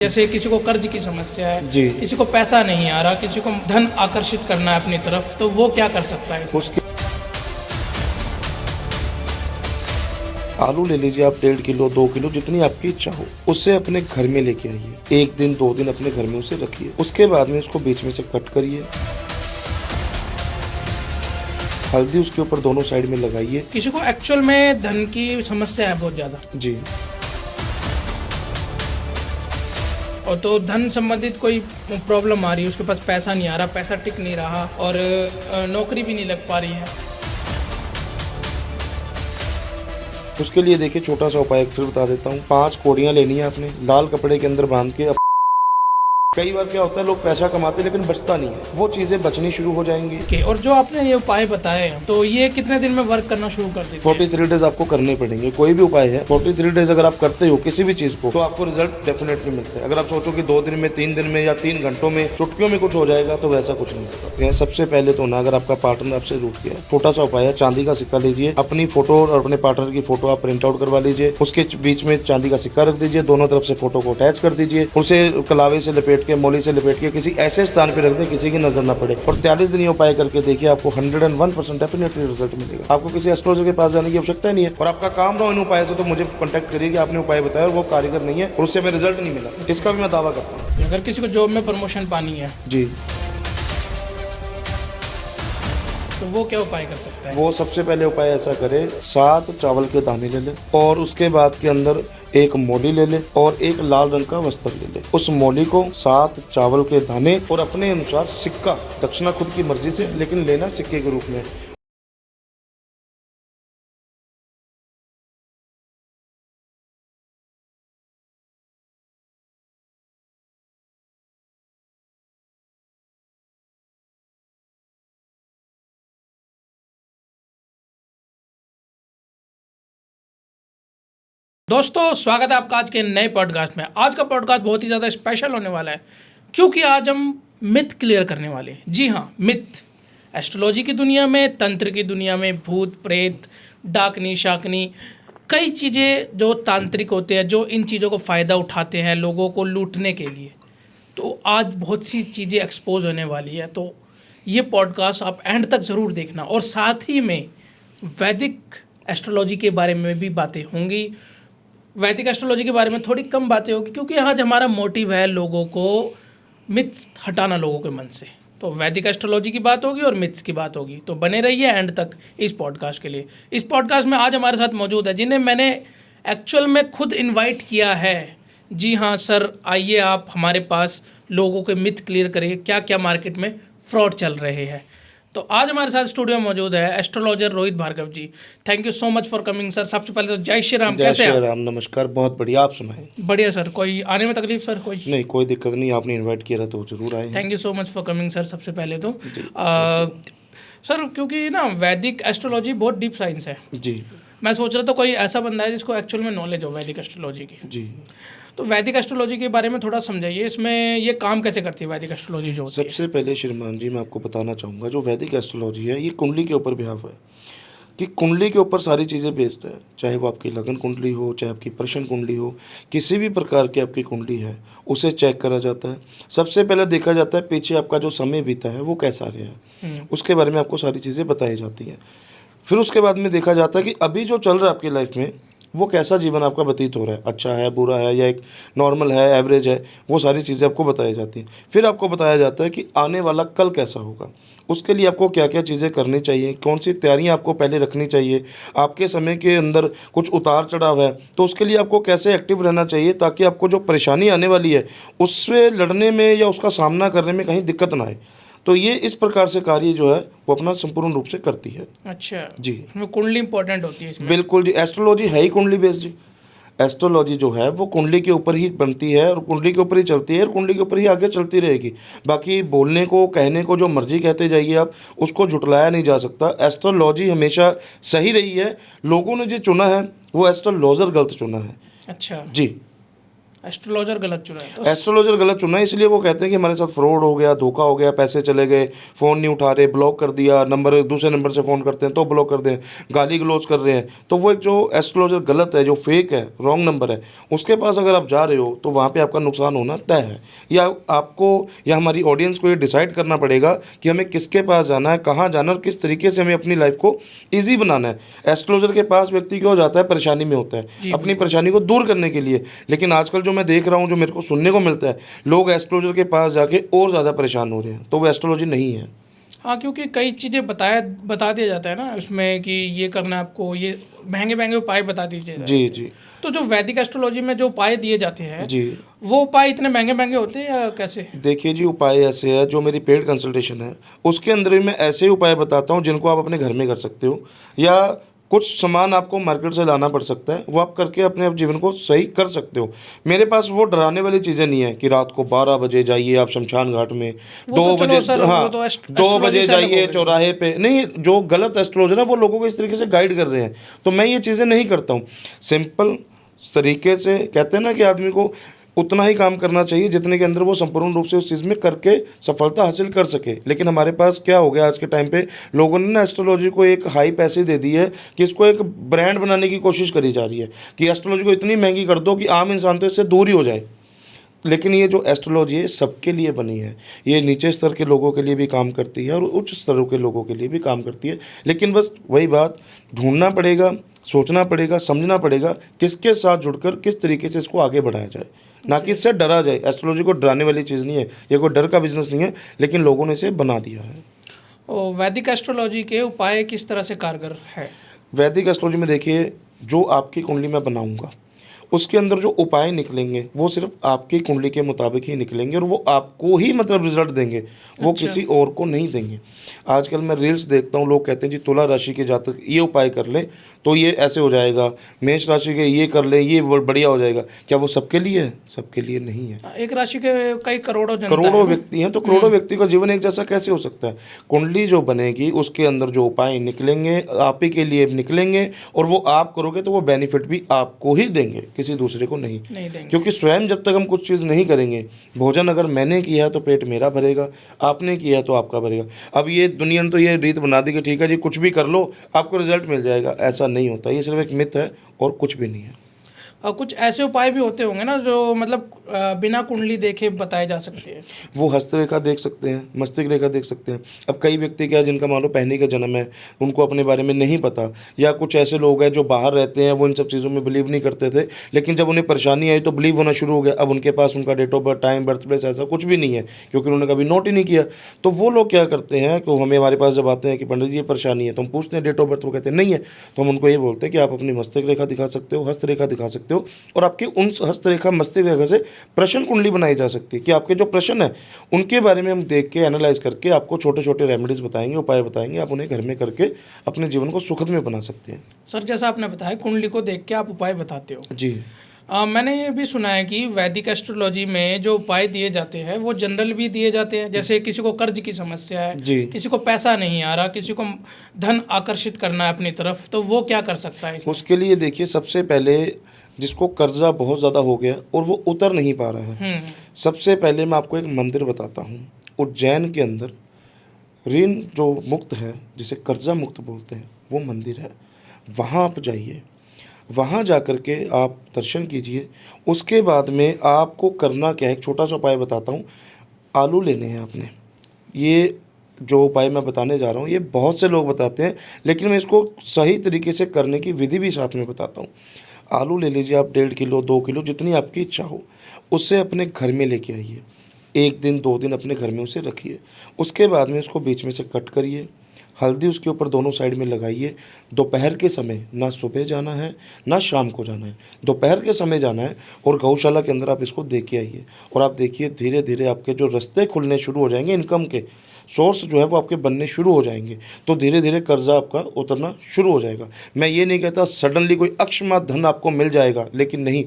जैसे किसी को कर्ज की समस्या है जी। किसी को पैसा नहीं आ रहा, किसी को धन आकर्षित करना है अपनी तरफ, तो वो क्या कर सकता है? उसके आलू ले लीजिए आप 1.5 किलो 2 किलो जितनी आपकी इच्छा हो, उससे अपने घर में लेके आइए। 1 दिन 2 दिन अपने घर में उसे रखिए। उसके बाद में उसको बीच में से कट करिए। हल्दी उसके ऊपर दोनों साइड में लगाइए। किसी को एक्चुअल में धन की समस्या है बहुत ज़्यादा, जी। और तो धन संबंधित कोई प्रॉब्लम आ रही है, उसके पास पैसा नहीं आ रहा, पैसा टिक नहीं रहा और नौकरी भी नहीं लग पा रही है। उसके लिए देखिए छोटा सा उपाय फिर बता देता हूँ। 5 कोड़ियाँ लेनी है आपने, लाल कपड़े के अंदर बांध के। कई बार क्या होता है, लोग पैसा कमाते हैं लेकिन बचता नहीं है, वो चीजें बचनी शुरू हो जाएंगी। Okay, और जो आपने ये उपाय बताए हैं, तो ये कितने दिन में वर्क करना शुरू कर देते हैं? 43 डेज आपको करने पड़ेंगे। कोई भी उपाय है 43 डेज अगर आप करते हो किसी भी चीज को, तो आपको रिजल्ट डेफिनेटली मिलता है। अगर आप सोचो कि 2 दिन में 3 दिन में या 3 घंटों में चुटकियों में कुछ हो जाएगा, तो वैसा कुछ नहीं होता। सबसे पहले तो ना, अगर आपका पार्टनर आपसे रूठ गया, छोटा सा उपाय है, चांदी का सिक्का लीजिए, अपनी फोटो और अपने पार्टनर की फोटो आप प्रिंट आउट करवा लीजिए, उसके बीच में चांदी का सिक्का रख दीजिए, दोनों तरफ से फोटो को अटैच कर दीजिए, उसे कलावे से लपेट के, मोली से लपेट के किसी ऐसे स्थान पे रख दें किसी की नजर ना पड़े, और 43 दिन ये उपाय करके देखिए, आपको 101% डेफिनेटली रिजल्ट मिलेगा। आपको किसी एस्ट्रोलॉजर के पास जाने की आवश्यकता नहीं है। और आपका काम रहा इन उपाय से, तो मुझे कॉन्टैक्ट करिए कि आपने उपाय बताया और वो कारीगर नहीं है और उससे हमें रिजल्ट नहीं मिला, इसका भी मैं दावा करता हूँ। अगर किसी को जॉब में प्रमोशन पानी है जी, तो वो क्या उपाय कर सकता है? वो सबसे पहले उपाय ऐसा करे, 7 चावल के दाने ले ले, और उसके बाद के अंदर एक मोली ले ले और एक लाल रंग का वस्त्र ले ले। उस मोली को, 7 चावल के दाने और अपने अनुसार सिक्का, दक्षिणा खुद की मर्जी से, लेकिन लेना सिक्के के रूप में। दोस्तों, स्वागत है आपका आज के नए पॉडकास्ट में। आज का पॉडकास्ट बहुत ही ज़्यादा स्पेशल होने वाला है, क्योंकि आज हम मिथ क्लियर करने वाले हैं। जी हाँ, मिथ। एस्ट्रोलॉजी की दुनिया में, तंत्र की दुनिया में, भूत प्रेत, डाकनी शाकनी, कई चीज़ें जो तांत्रिक होते हैं, जो इन चीज़ों को फ़ायदा उठाते हैं लोगों को लूटने के लिए। तो आज बहुत सी चीज़ें एक्सपोज होने वाली है, तो ये पॉडकास्ट आप एंड तक ज़रूर देखना। और साथ ही में वैदिक एस्ट्रोलॉजी के बारे में भी बातें होंगी। वैदिक एस्ट्रोलॉजी के बारे में थोड़ी कम बातें होगी, क्योंकि आज हमारा मोटिव है लोगों को मिथ्स हटाना लोगों के मन से। तो वैदिक एस्ट्रोलॉजी की बात होगी और मिथ्स की बात होगी, तो बने रहिए एंड तक इस पॉडकास्ट के लिए। इस पॉडकास्ट में आज हमारे साथ मौजूद है, जिन्हें मैंने एक्चुअल में खुद इनवाइट किया है। जी हाँ सर, आइए आप हमारे पास लोगों के मिथ क्लियर करिए, क्या क्या मार्केट में फ्रॉड चल रहे हैं। तो आज हमारे साथ स्टूडियो में मौजूद है astrologer Rohit Bhargava ji. Thank you so much for coming sir. सबसे पहले तो जय श्री राम। कैसे हैं? जय श्री राम, नमस्कार। बहुत बढ़िया, आप सुनाएं। बढ़िया सर। कोई आने में तकलीफ सर? कोई नहीं, कोई दिक्कत नहीं, आपने इनवाइट किया तो जरूर आए। Thank you so much for coming sir. सबसे पहले तो सर, क्योंकि ना वैदिक एस्ट्रोलॉजी बहुत डीप साइंस है जी। मैं सोच रहा था कोई ऐसा बंदा है जिसको एक्चुअल में नॉलेज हो वैदिक एस्ट्रोलॉजी की। जी, तो वैदिक एस्ट्रोलॉजी के बारे में थोड़ा समझाइए, इसमें ये काम कैसे करती है वैदिक एस्ट्रोलॉजी जो होती है? सबसे पहले श्रीमान जी मैं आपको बताना चाहूँगा, जो वैदिक एस्ट्रोलॉजी है ये कुंडली के ऊपर बिहाफ है, कि कुंडली के ऊपर सारी चीज़ें बेस्ड है। चाहे वो आपकी लगन कुंडली हो, चाहे आपकी प्रश्न कुंडली हो, किसी भी प्रकार की आपकी कुंडली है उसे चेक करा जाता है। सबसे पहले देखा जाता है पीछे आपका जो समय बीता है वो कैसा गया है, उसके बारे में आपको सारी चीज़ें बताई जाती हैं। फिर उसके बाद में देखा जाता है कि अभी जो चल रहा है आपकी लाइफ में, वो कैसा जीवन आपका व्यतीत हो रहा है, अच्छा है, बुरा है, या एक नॉर्मल है, एवरेज है, वो सारी चीज़ें आपको बताई जाती हैं। फिर आपको बताया जाता है कि आने वाला कल कैसा होगा, उसके लिए आपको क्या क्या चीज़ें करनी चाहिए, कौन सी तैयारियां आपको पहले रखनी चाहिए। आपके समय के अंदर कुछ उतार चढ़ाव है, तो उसके लिए आपको कैसे एक्टिव रहना चाहिए, ताकि आपको जो परेशानी आने वाली है उससे लड़ने में या उसका सामना करने में कहीं दिक्कत ना आए। तो ये इस प्रकार से कार्य जो है वो अपना संपूर्ण रूप से करती है। अच्छा जी, इसमें कुंडली इंपॉर्टेंट होती है इसमें? बिल्कुल जी। एस्ट्रोलॉजी है ही कुंडली बेस्ड जी। एस्ट्रोलॉजी जो है वो कुंडली के ऊपर ही बनती है और कुंडली के ऊपर ही चलती है और कुंडली के ऊपर ही आगे चलती रहेगी। बाकी बोलने को, कहने को जो मर्जी कहते जाइए आप, उसको झुटलाया नहीं जा सकता। एस्ट्रोलॉजी हमेशा सही रही है, लोगों ने जो चुना है वो एस्ट्रोलॉजर गलत चुना है। अच्छा जी। एस्ट्रोलॉजर गलत चुना है तो एस्ट्रोलॉजर गलत चुना है, इसलिए वो कहते हैं कि हमारे साथ फ्रॉड हो गया, धोखा हो गया, पैसे चले गए, फ़ोन नहीं उठा रहे, ब्लॉक कर दिया, नंबर दूसरे नंबर से फ़ोन करते हैं तो ब्लॉक कर दें, गाली गलौज कर रहे हैं। तो वो एक जो एस्ट्रोलॉजर गलत है, जो फेक है, रॉन्ग नंबर है, उसके पास अगर आप जा रहे हो तो वहाँ पर आपका नुकसान होना तय है। या आपको या हमारी ऑडियंस को ये डिसाइड करना पड़ेगा कि हमें किसके पास जाना है, कहाँ जाना है और किस तरीके से हमें अपनी लाइफ को ईजी बनाना है। एस्ट्रोलॉजर के पास व्यक्ति क्यों जाता है? परेशानी में होता है, अपनी परेशानी को दूर करने के लिए। लेकिन आजकल जो मैं देख रहा हूँ, जो मेरे को सुनने को मिलता है, लोग एस्ट्रोलॉजर के पास जाके और ज़्यादा परेशान हो रहे हैं, तो वो एस्ट्रोलॉजी नहीं है। हाँ, क्योंकि कई चीज़ें बता दिया जाता है ना उसमें कि ये करना है आपको, ये महंगे महंगे उपाय बता दीजिए। जी जी तो जो वैदिक एस्ट्रोलॉजी में जो उपाय दिए जाते हैं जी। वो उपाय इतने महंगे महंगे होते हैं या कैसे? देखिए जी, उपाय ऐसे है, जो मेरी पेड कंसल्टेशन है उसके अंदर भी मैं ऐसे ही उपाय बताता हूँ जिनको आप अपने घर में कर सकते हो, या कुछ सामान आपको मार्केट से लाना पड़ सकता है, वो आप करके अपने आप जीवन को सही कर सकते हो। मेरे पास वो डराने वाली चीज़ें नहीं है कि रात को 12 बजे जाइए आप शमशान घाट में, वो 2 तो चलो बजे, सर, हाँ वो तो 2 बजे एस्ट्रोलॉजी से अलग हो जाइए गई। चौराहे पे। नहीं, जो गलत एस्ट्रोलॉजर है वो लोगों को इस तरीके से गाइड कर रहे हैं, तो मैं ये चीज़ें नहीं करता हूँ। सिंपल तरीके से कहते हैं ना कि आदमी को उतना ही काम करना चाहिए जितने के अंदर वो संपूर्ण रूप से उस चीज़ में करके सफलता हासिल कर सके। लेकिन हमारे पास क्या हो गया आज के टाइम पे, लोगों ने ना एस्ट्रोलॉजी को एक हाई पैसे दे दी है कि इसको एक ब्रांड बनाने की कोशिश करी जा रही है कि एस्ट्रोलॉजी को इतनी महंगी कर दो कि आम इंसान तो इससे दूर ही हो जाए। लेकिन ये जो एस्ट्रोलॉजी है सबके लिए बनी है, ये नीचे स्तर के लोगों के लिए भी काम करती है और उच्च स्तरों के लोगों के लिए भी काम करती है। लेकिन बस वही बात, ढूंढना पड़ेगा, सोचना पड़ेगा, समझना पड़ेगा किसके साथ जुड़कर किस तरीके से इसको आगे बढ़ाया जाए, ना कि इससे डरा जाए। एस्ट्रोलॉजी को डराने वाली चीज़ नहीं है, ये कोई डर का बिजनेस नहीं है, लेकिन लोगों ने इसे बना दिया है। और वैदिक एस्ट्रोलॉजी के उपाय किस तरह से कारगर है? वैदिक एस्ट्रोलॉजी में देखिए, जो आपकी कुंडली मैं बनाऊंगा उसके अंदर जो उपाय निकलेंगे वो सिर्फ आपकी कुंडली के मुताबिक ही निकलेंगे और वो आपको ही मतलब रिजल्ट देंगे, वो किसी और को नहीं देंगे। आजकल मैं रील्स देखता हूँ, लोग कहते हैं जी तुला राशि के जातक ये उपाय कर लें तो ये ऐसे हो जाएगा, मेष राशि के ये कर लें ये बढ़िया हो जाएगा। क्या वो सबके लिए है? सबके लिए नहीं है। एक राशि के कई करोड़ों जनता करोड़ों है ना? व्यक्ति हैं, तो करोड़ों व्यक्ति का जीवन एक जैसा कैसे हो सकता है? कुंडली जो बनेगी उसके अंदर जो उपाय निकलेंगे आप ही के लिए निकलेंगे, और वो आप करोगे तो वो बेनिफिट भी आपको ही देंगे, किसी दूसरे को नहीं देंगे। क्योंकि स्वयं जब तक हम कुछ चीज़ नहीं करेंगे, भोजन अगर मैंने किया है तो पेट मेरा भरेगा, आपने किया है तो आपका भरेगा। अब ये दुनिया ने तो ये रीत बना दी कि ठीक है जी कुछ भी कर लो आपको रिजल्ट मिल जाएगा, ऐसा नहीं होता। ये सिर्फ एक मिथ है और कुछ भी नहीं है। और कुछ ऐसे उपाय भी होते होंगे ना जो मतलब बिना कुंडली देखे बताए जा सकते हैं? वो हस्तरेखा देख सकते हैं, मस्तिष्क रेखा देख सकते हैं। अब कई व्यक्ति क्या है जिनका मान लो पहले का जन्म है, उनको अपने बारे में नहीं पता, या कुछ ऐसे लोग हैं जो बाहर रहते हैं वो इन सब चीज़ों में बिलीव नहीं करते थे, लेकिन जब उन्हें परेशानी आई तो बिलीव होना शुरू हो गया। अब उनके पास उनका date of birth, time, birth place ऐसा कुछ भी नहीं है क्योंकि उन्होंने कभी नोट ही नहीं किया। तो वो लोग क्या करते हैं कि हमारे पास जब आते हैं कि पंडित जी ये परेशानी है, तो हम पूछते हैं डेट ऑफ बर्थ, वो कहते हैं नहीं है, तो हम उनको ये बोलते हैं कि आप अपनी मस्तिष्क रेखा दिखा सकते हो, हस्तरेखा दिखा सकते हो, और आपके उन हस्तरेखा मस्तिष्क रेखा से प्रश्न कुंडली बनाई जा सकती है कि आपके जो प्रश्न है उनके बारे में हम देख के एनालाइज करके आपको छोटे छोटे रेमेडीज बताएंगे, उपाय बताएंगे, आप उन्हें घर में करके अपने जीवन को सुखद में बना सकते हैं। सर जैसा आपने बताया कुंडली को देख के आप उपाय बताते हो जी। मैंने ये भी सुना है कि वैदिक एस्ट्रोलॉजी में जो उपाय दिए जाते हैं वो जनरल भी दिए जाते हैं। जैसे किसी को कर्ज की समस्या है, जी। किसी को पैसा नहीं आ रहा, किसी को धन आकर्षित करना है अपनी तरफ, तो वो क्या कर सकता है इसमें? उसके लिए देखिए, सबसे पहले जिसको कर्जा बहुत ज़्यादा हो गया और वो उतर नहीं पा रहा है, सबसे पहले मैं आपको एक मंदिर बताता हूँ। उज्जैन के अंदर ऋण जो मुक्त है, जिसे कर्जा मुक्त बोलते हैं, वो मंदिर है। वहाँ आप जाइए, वहाँ जा कर के आप दर्शन कीजिए। उसके बाद में आपको करना क्या है, एक छोटा सा उपाय बताता हूँ। आलू लेने हैं आपने। ये जो उपाय मैं बताने जा रहा हूँ ये बहुत से लोग बताते हैं, लेकिन मैं इसको सही तरीके से करने की विधि भी साथ में बताता हूँ। आलू ले लीजिए आप 1.5 किलो, 2 किलो, जितनी आपकी इच्छा हो। उससे अपने घर में लेके आइए, 1 दिन 2 दिन अपने घर में उसे रखिए। उसके बाद में उसको बीच में से कट करिए, हल्दी उसके ऊपर दोनों साइड में लगाइए। दोपहर के समय, ना सुबह जाना है ना शाम को जाना है, दोपहर के समय जाना है, और गौशाला के अंदर आप इसको दे के आइए। और आप देखिए धीरे धीरे आपके जो रास्ते खुलने शुरू हो जाएंगे, इनकम के सोर्स जो है वो आपके बनने शुरू हो जाएंगे। तो धीरे धीरे कर्जा आपका उतरना शुरू हो जाएगा। मैं ये नहीं कहता सडनली कोई अकस्मात धन आपको मिल जाएगा, लेकिन नहीं,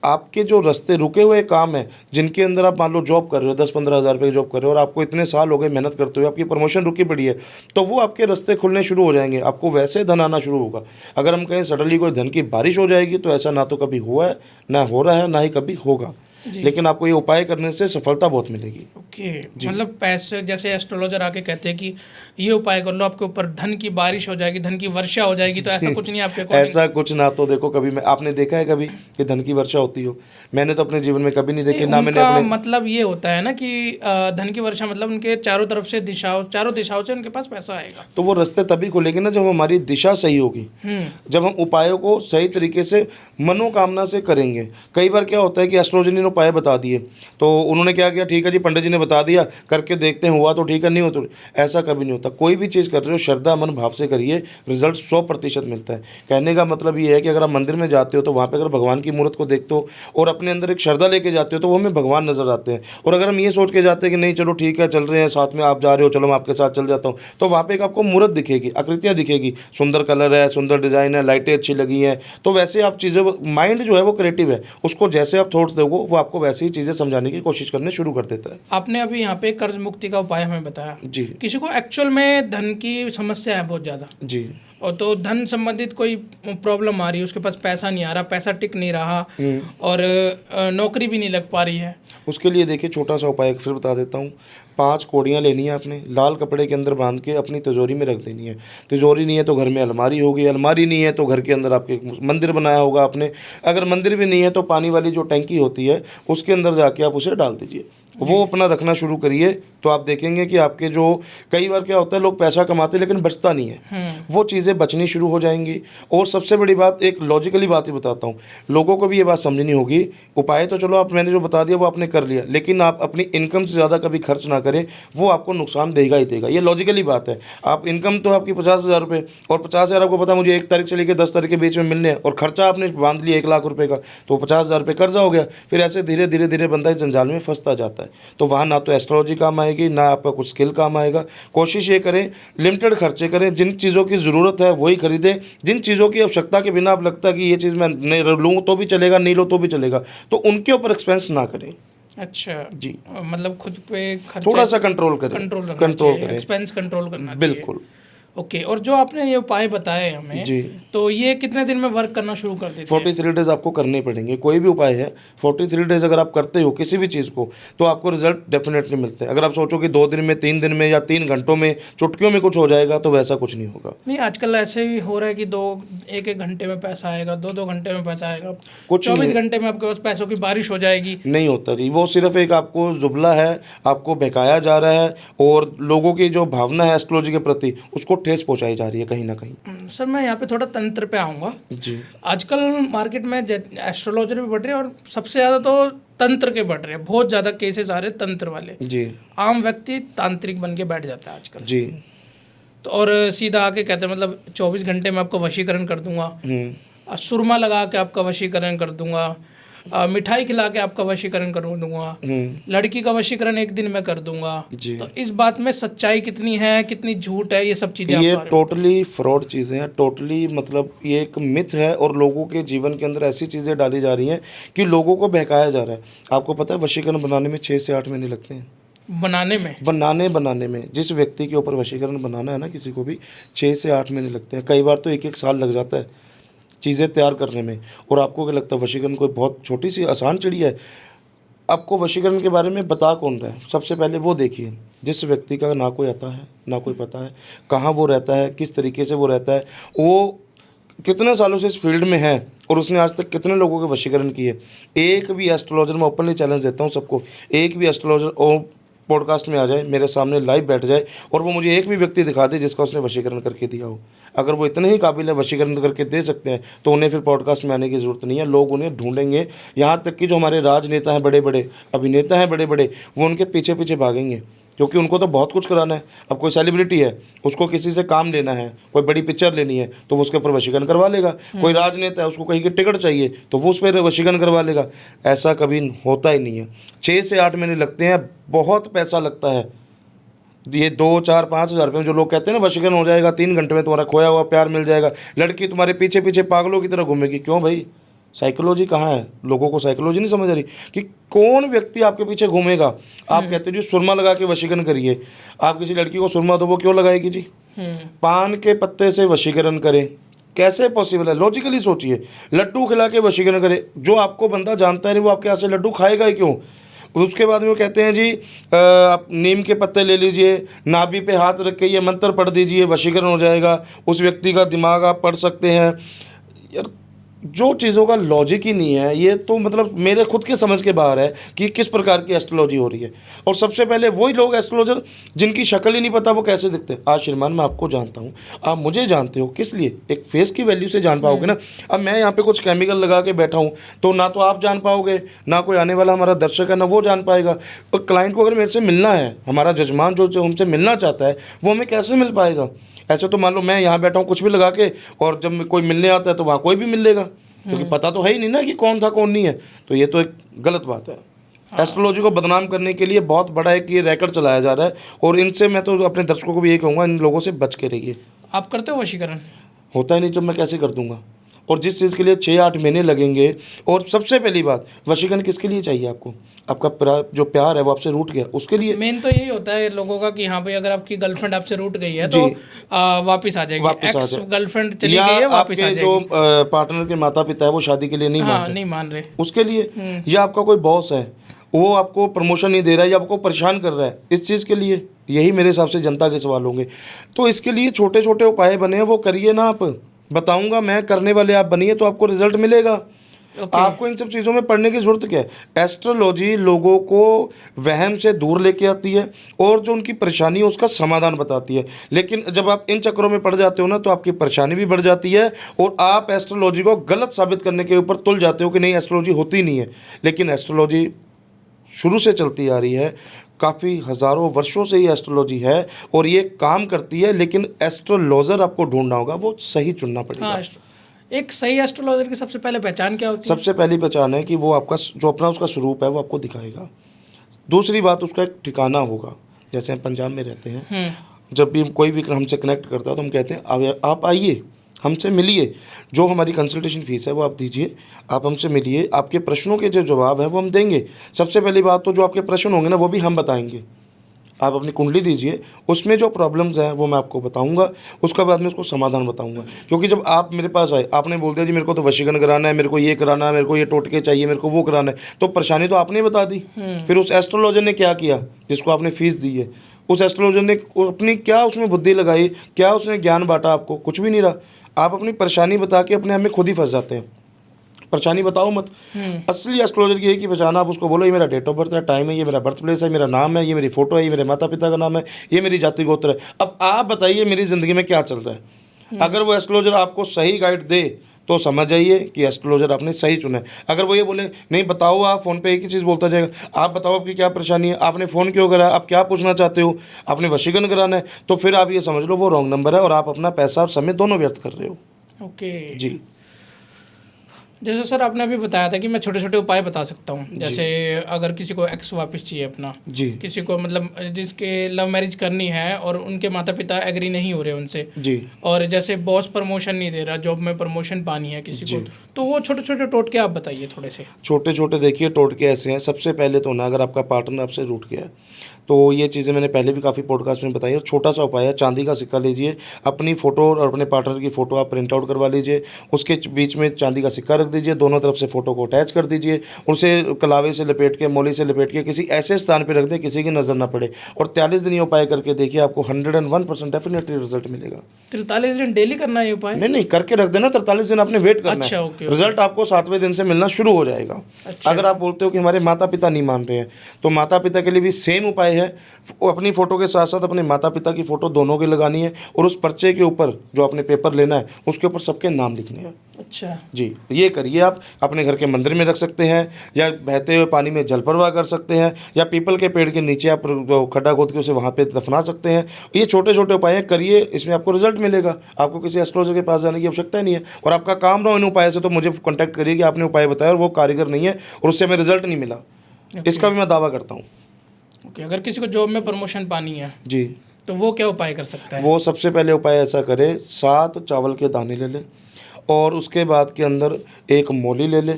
आपके जो रास्ते रुके हुए काम है, जिनके अंदर आप मान लो जॉब कर रहे हो, 10-15 हज़ार रुपये की जॉब कर रहे हो और आपको इतने साल हो गए मेहनत करते हुए, आपकी प्रमोशन रुकी पड़ी है, तो वो आपकी आपके रास्ते खुलने शुरू हो जाएंगे, आपको वैसे धन आना शुरू होगा। अगर हम कहें सडनली कोई धन की बारिश हो जाएगी, तो ऐसा ना तो कभी हुआ है, ना हो रहा है, ना ही कभी होगा। लेकिन आपको ये उपाय करने से सफलता बहुत मिलेगी। ओके, मतलब पैसे, जैसे एस्ट्रोलॉजर आके कहते हैं कि ये उपाय कर लो, आपके ऊपर धन की बारिश हो जाएगी, धन की वर्षा हो जाएगी, तो ऐसा कुछ नहीं है आपके according? ऐसा कुछ ना तो देखो कभी मैं, आपने देखा है कभी कि धन की वर्षा होती हो? मैंने तो अपने जीवन में कभी नहीं देखी, ना मैंने उनका अपने। मतलब ये होता है ना कि धन की वर्षा मतलब उनके चारों तरफ से चारों दिशाओं से उनके पास पैसा आएगा। तो वो रास्ते तभी खुलेंगे ना जब हमारी दिशा सही होगी, जब हम उपायों को सही तरीके से मनोकामना से करेंगे। कई बार क्या होता है कि एस्ट्रोलॉजी ने उपाय बता दिए, तो उन्होंने क्या किया, ठीक है जी पंडित जी ने बता दिया, करके देखते हैं हुआ तो ठीक है, नहीं हो तो। ऐसा कभी नहीं होता। कोई भी चीज़ कर रहे हो श्रद्धा मन भाव से करिए, रिजल्ट 100% मिलता है। कहने का मतलब ये है कि अगर आप मंदिर में जाते हो तो वहाँ पे अगर भगवान की मूर्त को देखते हो और अपने अंदर एक श्रद्धा लेके जाते हो तो वो हमें भगवान नजर आते हैं। और अगर हम ये सोच के जाते हैं कि नहीं चलो ठीक है चल रहे हैं साथ में, आप जा रहे हो चलो मैं आपके साथ चल जाता हूँ, तो वहाँ पे एक आपको मूर्त दिखेगी, आकृतियाँ दिखेगी, सुंदर कलर है, सुंदर डिज़ाइन है, लाइटें अच्छी लगी हैं, तो वैसे आप चीज़ें, माइंड जो है वो क्रिएटिव है, उसको जैसे आप थॉट्स दोगे वो आपको वैसे ही चीज़ें समझाने की कोशिश करने शुरू कर देता है। आपने अभी यहाँ पे कर्ज मुक्ति का उपाय हमें बताया। जी किसी को एक्चुअल में धन की समस्या है बहुत ज़्यादा, जी और तो धन संबंधित कोई प्रॉब्लम आ रही है, उसके पास पैसा नहीं आ रहा, पैसा टिक नहीं रहा, और नौकरी भी नहीं लग पा रही है, उसके लिए देखिए छोटा सा उपाय फिर बता देता हूँ। 5 कौड़ियाँ लेनी है आपने, लाल कपड़े के अंदर बांध के अपनी तिजोरी में रख देनी है। तिजोरी नहीं है तो घर में अलमारी होगी, अलमारी नहीं है तो घर के अंदर आपके मंदिर बनाया होगा आपने, अगर मंदिर भी नहीं है तो पानी वाली जो टंकी होती है उसके अंदर जाके आप उसे डाल दीजिए, वो अपना रखना शुरू करिए। तो आप देखेंगे कि आपके जो, कई बार क्या होता है लोग पैसा कमाते हैं लेकिन बचता नहीं है, वो चीज़ें बचनी शुरू हो जाएंगी। और सबसे बड़ी बात, एक लॉजिकली बात ही बताता हूँ, लोगों को भी ये बात समझनी होगी। उपाय तो चलो आप, मैंने जो बता दिया वो आपने कर लिया, लेकिन आप अपनी इनकम से ज़्यादा कभी खर्च ना करें, वो आपको नुकसान देगा ही देगा। ये लॉजिकली बात है। आप इनकम तो आपकी 50,000 रुपये, और 50,000 आपको पता मुझे 1 तारीख से लेकर 10 तारीख के बीच में मिलने हैं, और खर्चा आपने बांध लिया 1 लाख रुपये का, तो 50,000 रुपये कर्जा हो गया। फिर ऐसे धीरे धीरे धीरे बंदा इस जंजाल में फंसता जाता है। तो वहाँ ना तो एस्ट्रोलॉजी काम आएगी, ना आपका कुछ स्किल काम आएगा। कोशिश ये करें लिमिटेड खर्चे करें, जिन चीज़ों की ज़रूरत है वही खरीदें, जिन चीज़ों की आवश्यकता के बिना आप लगता है कि ये चीज़ मैं नहीं लूँ तो भी चलेगा, नहीं लो तो भी चलेगा, तो उनके ऊपर एक्सपेंस ना करें। अच्छा जी, मतलब खुद पे खर्चा थोड़ा सा कंट्रोल करें, कंट्रोल करें, एक्सपेंस कंट्रोल करना चाहिए। बिल्कुल। ओके, और जो आपने ये उपाय बताए हमें, जी, तो ये कितने दिन में वर्क करना शुरू कर देते हैं? 43 डेज आपको करने पड़ेंगे। कोई भी उपाय है 43 डेज अगर आप करते हो किसी भी चीज़ को, तो आपको रिजल्ट डेफिनेटली मिलते हैं। अगर आप सोचो कि 2 दिन में, 3 दिन में या 3 घंटों में, चुटकियों में कुछ हो जाएगा, तो वैसा कुछ नहीं होगा। नहीं, आजकल ऐसे ही हो रहा है कि 1-1 घंटे में पैसा आएगा, 2-2 घंटे में पैसा आएगा, कुछ 24 घंटे में आपके पास पैसों की बारिश हो जाएगी। नहीं होता जी, वो सिर्फ एक आपको जुबला है, आपको बहकाया जा रहा है, और लोगों की जो भावना है एस्ट्रोलॉजी के प्रति उसको ठेस पहुंचाई जा रही है कहीं ना कहीं। सर मैं यहाँ पे थोड़ा तंत्र पे आऊँगा। जी, आजकल मार्केट में एस्ट्रोलॉजर भी बढ़ रहे हैं, और सबसे ज़्यादा तो तंत्र के बढ़ रहे हैं, बहुत ज़्यादा केसेस आ रहे हैं तंत्र वाले। जी, आम व्यक्ति तांत्रिक बन के बैठ जाता है आजकल। जी, तो और सीधा आके कहते हैं मतलब 24 घंटे में आपका वशीकरण कर दूंगा, सुरमा लगा के आपका वशीकरण कर दूंगा, मिठाई खिला के आपका वशीकरण कर दूंगा, लड़की का वशीकरण 1 दिन में कर दूंगा। जी। तो इस बात में सच्चाई कितनी है, कितनी झूठ है, ये सब चीज़ें ये आप बता रहे हो। टोटली फ्रॉड चीज़ें हैं, टोटली मतलब ये एक मिथ है, और लोगों के जीवन के अंदर ऐसी चीज़ें डाली जा रही हैं कि लोगों को बहकाया जा रहा है। आपको पता है वशीकरण बनाने में 6 से 8 महीने लगते हैं। बनाने में जिस व्यक्ति के ऊपर वशीकरण बनाना है ना किसी को भी, 6 से 8 महीने लगते हैं, कई बार तो 1-1 साल लग जाता है चीज़ें तैयार करने में। और आपको क्या लगता है वशीकरण कोई बहुत छोटी सी आसान चिड़िया है? आपको वशीकरण के बारे में बता कौन रहा है? सबसे पहले वो देखिए जिस व्यक्ति का ना कोई आता है ना कोई पता है, कहाँ वो रहता है, किस तरीके से वो रहता है, वो कितने सालों से इस फील्ड में है, और उसने आज तक कितने लोगों के वशीकरण किए। एक भी एस्ट्रोलॉजर, मैं ओपनली चैलेंज देता हूँ सबको, एक भी एस्ट्रोलॉजर पॉडकास्ट में आ जाए, मेरे सामने लाइव बैठ जाए, और वो मुझे एक भी व्यक्ति दिखा दे जिसका उसने वशीकरण करके दिया हो। अगर वो इतने ही काबिल है वशीकरण करके दे सकते हैं, तो उन्हें फिर पॉडकास्ट में आने की ज़रूरत नहीं है। लोग उन्हें ढूंढेंगे, यहाँ तक कि जो हमारे राजनेता हैं, बड़े बड़े अभिनेता हैं, बड़े बड़े, वो उनके पीछे पीछे भागेंगे, क्योंकि उनको तो बहुत कुछ कराना है। अब कोई सेलिब्रिटी है, उसको किसी से काम लेना है, कोई बड़ी पिक्चर लेनी है, तो वो उसके ऊपर वशीकरण करवा लेगा। कोई राजनेता है, उसको कहीं की टिकट चाहिए, तो वो उस पर वशीकरण करवा लेगा। ऐसा कभी होता ही नहीं है। 6 से 8 महीने लगते हैं, बहुत पैसा लगता है। ये 2, 4, 5 हज़ार रुपये में जो लोग कहते हैं ना वशीकरण हो जाएगा, 3 घंटे में तुम्हारा खोया हुआ प्यार मिल जाएगा, लड़की तुम्हारे पीछे पीछे पागलों की तरह घूमेगी। क्यों भाई? साइकोलॉजी कहाँ है? लोगों को साइकोलॉजी नहीं समझ आ रही कि कौन व्यक्ति आपके पीछे घूमेगा। आप कहते हो जी सुरमा लगा के वशीकरण करिए, आप किसी लड़की को सुरमा दो, वो क्यों लगाएगी जी? पान के पत्ते से वशीकरण करे, कैसे पॉसिबल है? लॉजिकली सोचिए, लड्डू खिला के वशीकरण करे, जो आपको बंदा जानता है नहीं वो आपके हाथ से लड्डू खाएगा ही क्यों? उसके बाद में वो कहते हैं जी आप नीम के पत्ते ले लीजिए, नाभि पे हाथ रख के ये मंत्र पढ़ दीजिए, वशीकरण हो जाएगा, उस व्यक्ति का दिमाग आप पढ़ सकते हैं। यार जो चीज़ों का लॉजिक ही नहीं है, ये तो मतलब मेरे खुद के समझ के बाहर है कि किस प्रकार की एस्ट्रोलॉजी हो रही है। और सबसे पहले वही लोग एस्ट्रोलॉजर जिनकी शक्ल ही नहीं पता वो कैसे दिखते हैं। आज श्रीमान मैं आपको जानता हूँ, आप मुझे जानते हो, किस लिए? एक फेस की वैल्यू से जान पाओगे ना। अब मैं यहाँ पे कुछ केमिकल लगा के बैठा हूँ तो ना तो आप जान पाओगे, ना कोई आने वाला हमारा दर्शक है ना वो जान पाएगा। और क्लाइंट को अगर मेरे से मिलना है, हमारा जजमान जो हमसे मिलना चाहता है वो हमें कैसे मिल पाएगा? ऐसे तो मान लो मैं यहाँ बैठा हूँ कुछ भी लगा के, और जब कोई मिलने आता है तो वहाँ कोई भी मिल लेगा, क्योंकि पता तो है ही नहीं ना कि कौन था कौन नहीं है। तो ये तो एक गलत बात है। एस्ट्रोलॉजी को बदनाम करने के लिए बहुत बड़ा एक ये रैकेट चलाया जा रहा है, और इनसे मैं तो अपने दर्शकों को भी यही कहूँगा, इन लोगों से बच के रहिए। आप करते हो वशीकरण? होता ही नहीं, जब मैं कैसे कर दूंगा? और जिस चीज़ के लिए 6-8 महीने लगेंगे, और सबसे पहली बात, वशीकरण किसके लिए चाहिए आपको? आपका जो प्यार है वो आपसे रूठ गया, उसके लिए। मेन तो यही होता है लोगों का कि हाँ भाई अगर आपकी गर्लफ्रेंड आपसे रूठ गई है तो वापस आ जाएगी, एक्स गर्लफ्रेंड चली गई है वापस आ जाएगी। जो पार्टनर के माता पिता है वो शादी के लिए नहीं मान रहे उसके लिए, या आपका कोई बॉस है वो आपको प्रमोशन नहीं दे रहा है या आपको परेशान कर रहा है, इस चीज़ के लिए, यही मेरे हिसाब से जनता के सवाल होंगे। तो इसके लिए छोटे छोटे उपाय बने हैं, वो करिए ना। आप बताऊंगा मैं, करने वाले आप बनिए तो आपको रिजल्ट मिलेगा। आपको इन सब चीज़ों में पढ़ने की ज़रूरत क्या है? एस्ट्रोलॉजी लोगों को वहम से दूर लेके आती है और जो उनकी परेशानी है उसका समाधान बताती है। लेकिन जब आप इन चक्करों में पड़ जाते हो ना तो आपकी परेशानी भी बढ़ जाती है, और आप एस्ट्रोलॉजी को गलत साबित करने के ऊपर तुल जाते हो कि नहीं एस्ट्रोलॉजी होती नहीं है। लेकिन एस्ट्रोलॉजी शुरू से चलती आ रही है, काफ़ी हज़ारों वर्षों से ये एस्ट्रोलॉजी है और ये काम करती है। लेकिन एस्ट्रोलॉजर आपको ढूंढना होगा, वो सही चुनना पड़ेगा। एक सही एस्ट्रोलॉजर की सबसे पहले पहचान क्या होती है? सबसे पहली पहचान है कि वो आपका जो अपना उसका स्वरूप है वो आपको दिखाएगा। दूसरी बात, उसका एक ठिकाना होगा। जैसे हम पंजाब में रहते हैं, जब भी कोई भी हमसे कनेक्ट करता है तो हम कहते हैं आप आइए, हमसे मिलिए, जो हमारी कंसल्टेशन फ़ीस है वो आप दीजिए, आप हमसे मिलिए, आपके प्रश्नों के जो जवाब है वो हम देंगे। सबसे पहली बात तो जो आपके प्रश्न होंगे ना वो भी हम बताएंगे। आप अपनी कुंडली दीजिए, उसमें जो प्रॉब्लम्स हैं वो मैं आपको बताऊंगा, उसका बाद में उसको समाधान बताऊंगा। क्योंकि जब आप मेरे पास आए, आपने बोल दिया जी मेरे को तो वशीकरण कराना है, मेरे को ये कराना है, मेरे को ये टोटके चाहिए, मेरे को वो कराना है, तो परेशानी तो आपने बता दी। फिर उस एस्ट्रोलॉजर ने क्या किया जिसको आपने फीस दी है? उस एस्ट्रोलॉजर ने अपनी क्या उसमें बुद्धि लगाई, क्या उसने ज्ञान बांटा आपको? कुछ भी नहीं रहा। आप अपनी परेशानी बता के अपने आप में खुद ही फंस जाते हैं। परेशानी बताओ मत। असली एस्ट्रोलॉजर की है कि पहचाना, आप उसको बोलो ये मेरा डेट ऑफ बर्थ है, टाइम है, ये मेरा बर्थ प्लेस है, मेरा नाम है, ये मेरी फ़ोटो है, ये मेरे माता पिता का नाम है, ये मेरी जाति गोत्र है। अब आप बताइए मेरी ज़िंदगी में क्या चल रहा है। अगर वो एस्ट्रोलॉजर आपको सही गाइड दे तो समझ जाइए कि एस्ट्रोलॉजर आपने सही चुना है। अगर वो ये बोले नहीं बताओ, आप फ़ोन पे एक ही चीज़ बोलता जाएगा, आप बताओ आपकी क्या परेशानी है, आपने फ़ोन क्यों करा, आप क्या पूछना चाहते हो, आपने वशीकरण कराना है, तो फिर आप ये समझ लो वो रॉन्ग नंबर है और आप अपना पैसा और समय दोनों व्यर्थ कर रहे हो। ओके जी। जैसे सर आपने अभी बताया था कि मैं छोटे छोटे उपाय बता सकता हूँ। जैसे अगर किसी को एक्स वापस चाहिए अपना, जी, किसी को मतलब जिसके लव मैरिज करनी है और उनके माता पिता एग्री नहीं हो रहे उनसे, जी, और जैसे बॉस प्रमोशन नहीं दे रहा, जॉब में प्रमोशन पानी है किसी को, तो वो छोटे छोटे टोटके आप बताइए थोड़े से। छोटे छोटे देखिए टोटके ऐसे हैं। सबसे पहले तो ना, अगर आपका पार्टनर आपसे रूठ गया है तो ये चीज़ें मैंने पहले भी काफ़ी पॉडकास्ट में बताई। और छोटा सा उपाय है, चांदी का सिक्का लीजिए, अपनी फ़ोटो और अपने पार्टनर की फ़ोटो आप प्रिंट आउट करवा लीजिए, उसके बीच में चांदी का सिक्का रख दीजिए, दोनों तरफ से फ़ोटो को अटैच कर दीजिए, उसे कलावे से लपेट के, मोली से लपेट के किसी ऐसे स्थान पर रख दें किसी की नज़र ना पड़े, और 43 दिन ये उपाय करके देखिए, आपको 101% डेफिनेटली रिजल्ट मिलेगा। 43 दिन डेली करना है ये उपाय? नहीं, करके रख देना, 43 दिन आपने वेट करना है। रिजल्ट आपको 7वें दिन से मिलना शुरू हो जाएगा। अगर आप बोलते हो कि हमारे माता पिता नहीं मान रहे हैं, तो माता पिता के लिए भी सेम उपाय है। अपनी फ़ोटो के साथ साथ अपने माता पिता की फ़ोटो दोनों की लगानी है, और उस पर्चे के ऊपर जो आपने पेपर लेना है उसके ऊपर सबके नाम लिखने हैं। अच्छा जी, ये करिए। आप अपने घर के मंदिर में रख सकते हैं, या बहते हुए पानी में जल प्रवाह कर सकते हैं, या पीपल के पेड़ के नीचे आप खड्डा खोद के उसे वहाँ पे दफना सकते हैं। ये छोटे छोटे उपाय करिए, इसमें आपको रिजल्ट मिलेगा। आपको किसी एस्ट्रोलॉजर के पास जाने की आवश्यकता नहीं है, और आपका काम रहो इन उपाय से, तो मुझे कॉन्टैक्ट करिए कि आपने उपाय बताया और वो कारीगर नहीं है और उससे हमें रिजल्ट नहीं मिला। इसका भी मैं दावा करता हूँ। ओके, अगर किसी को जॉब में प्रमोशन पानी है जी, तो वो क्या उपाय कर सकता है? वो सबसे पहले उपाय ऐसा करे, 7 चावल के दाने ले ले, और उसके बाद के अंदर एक मौली ले ले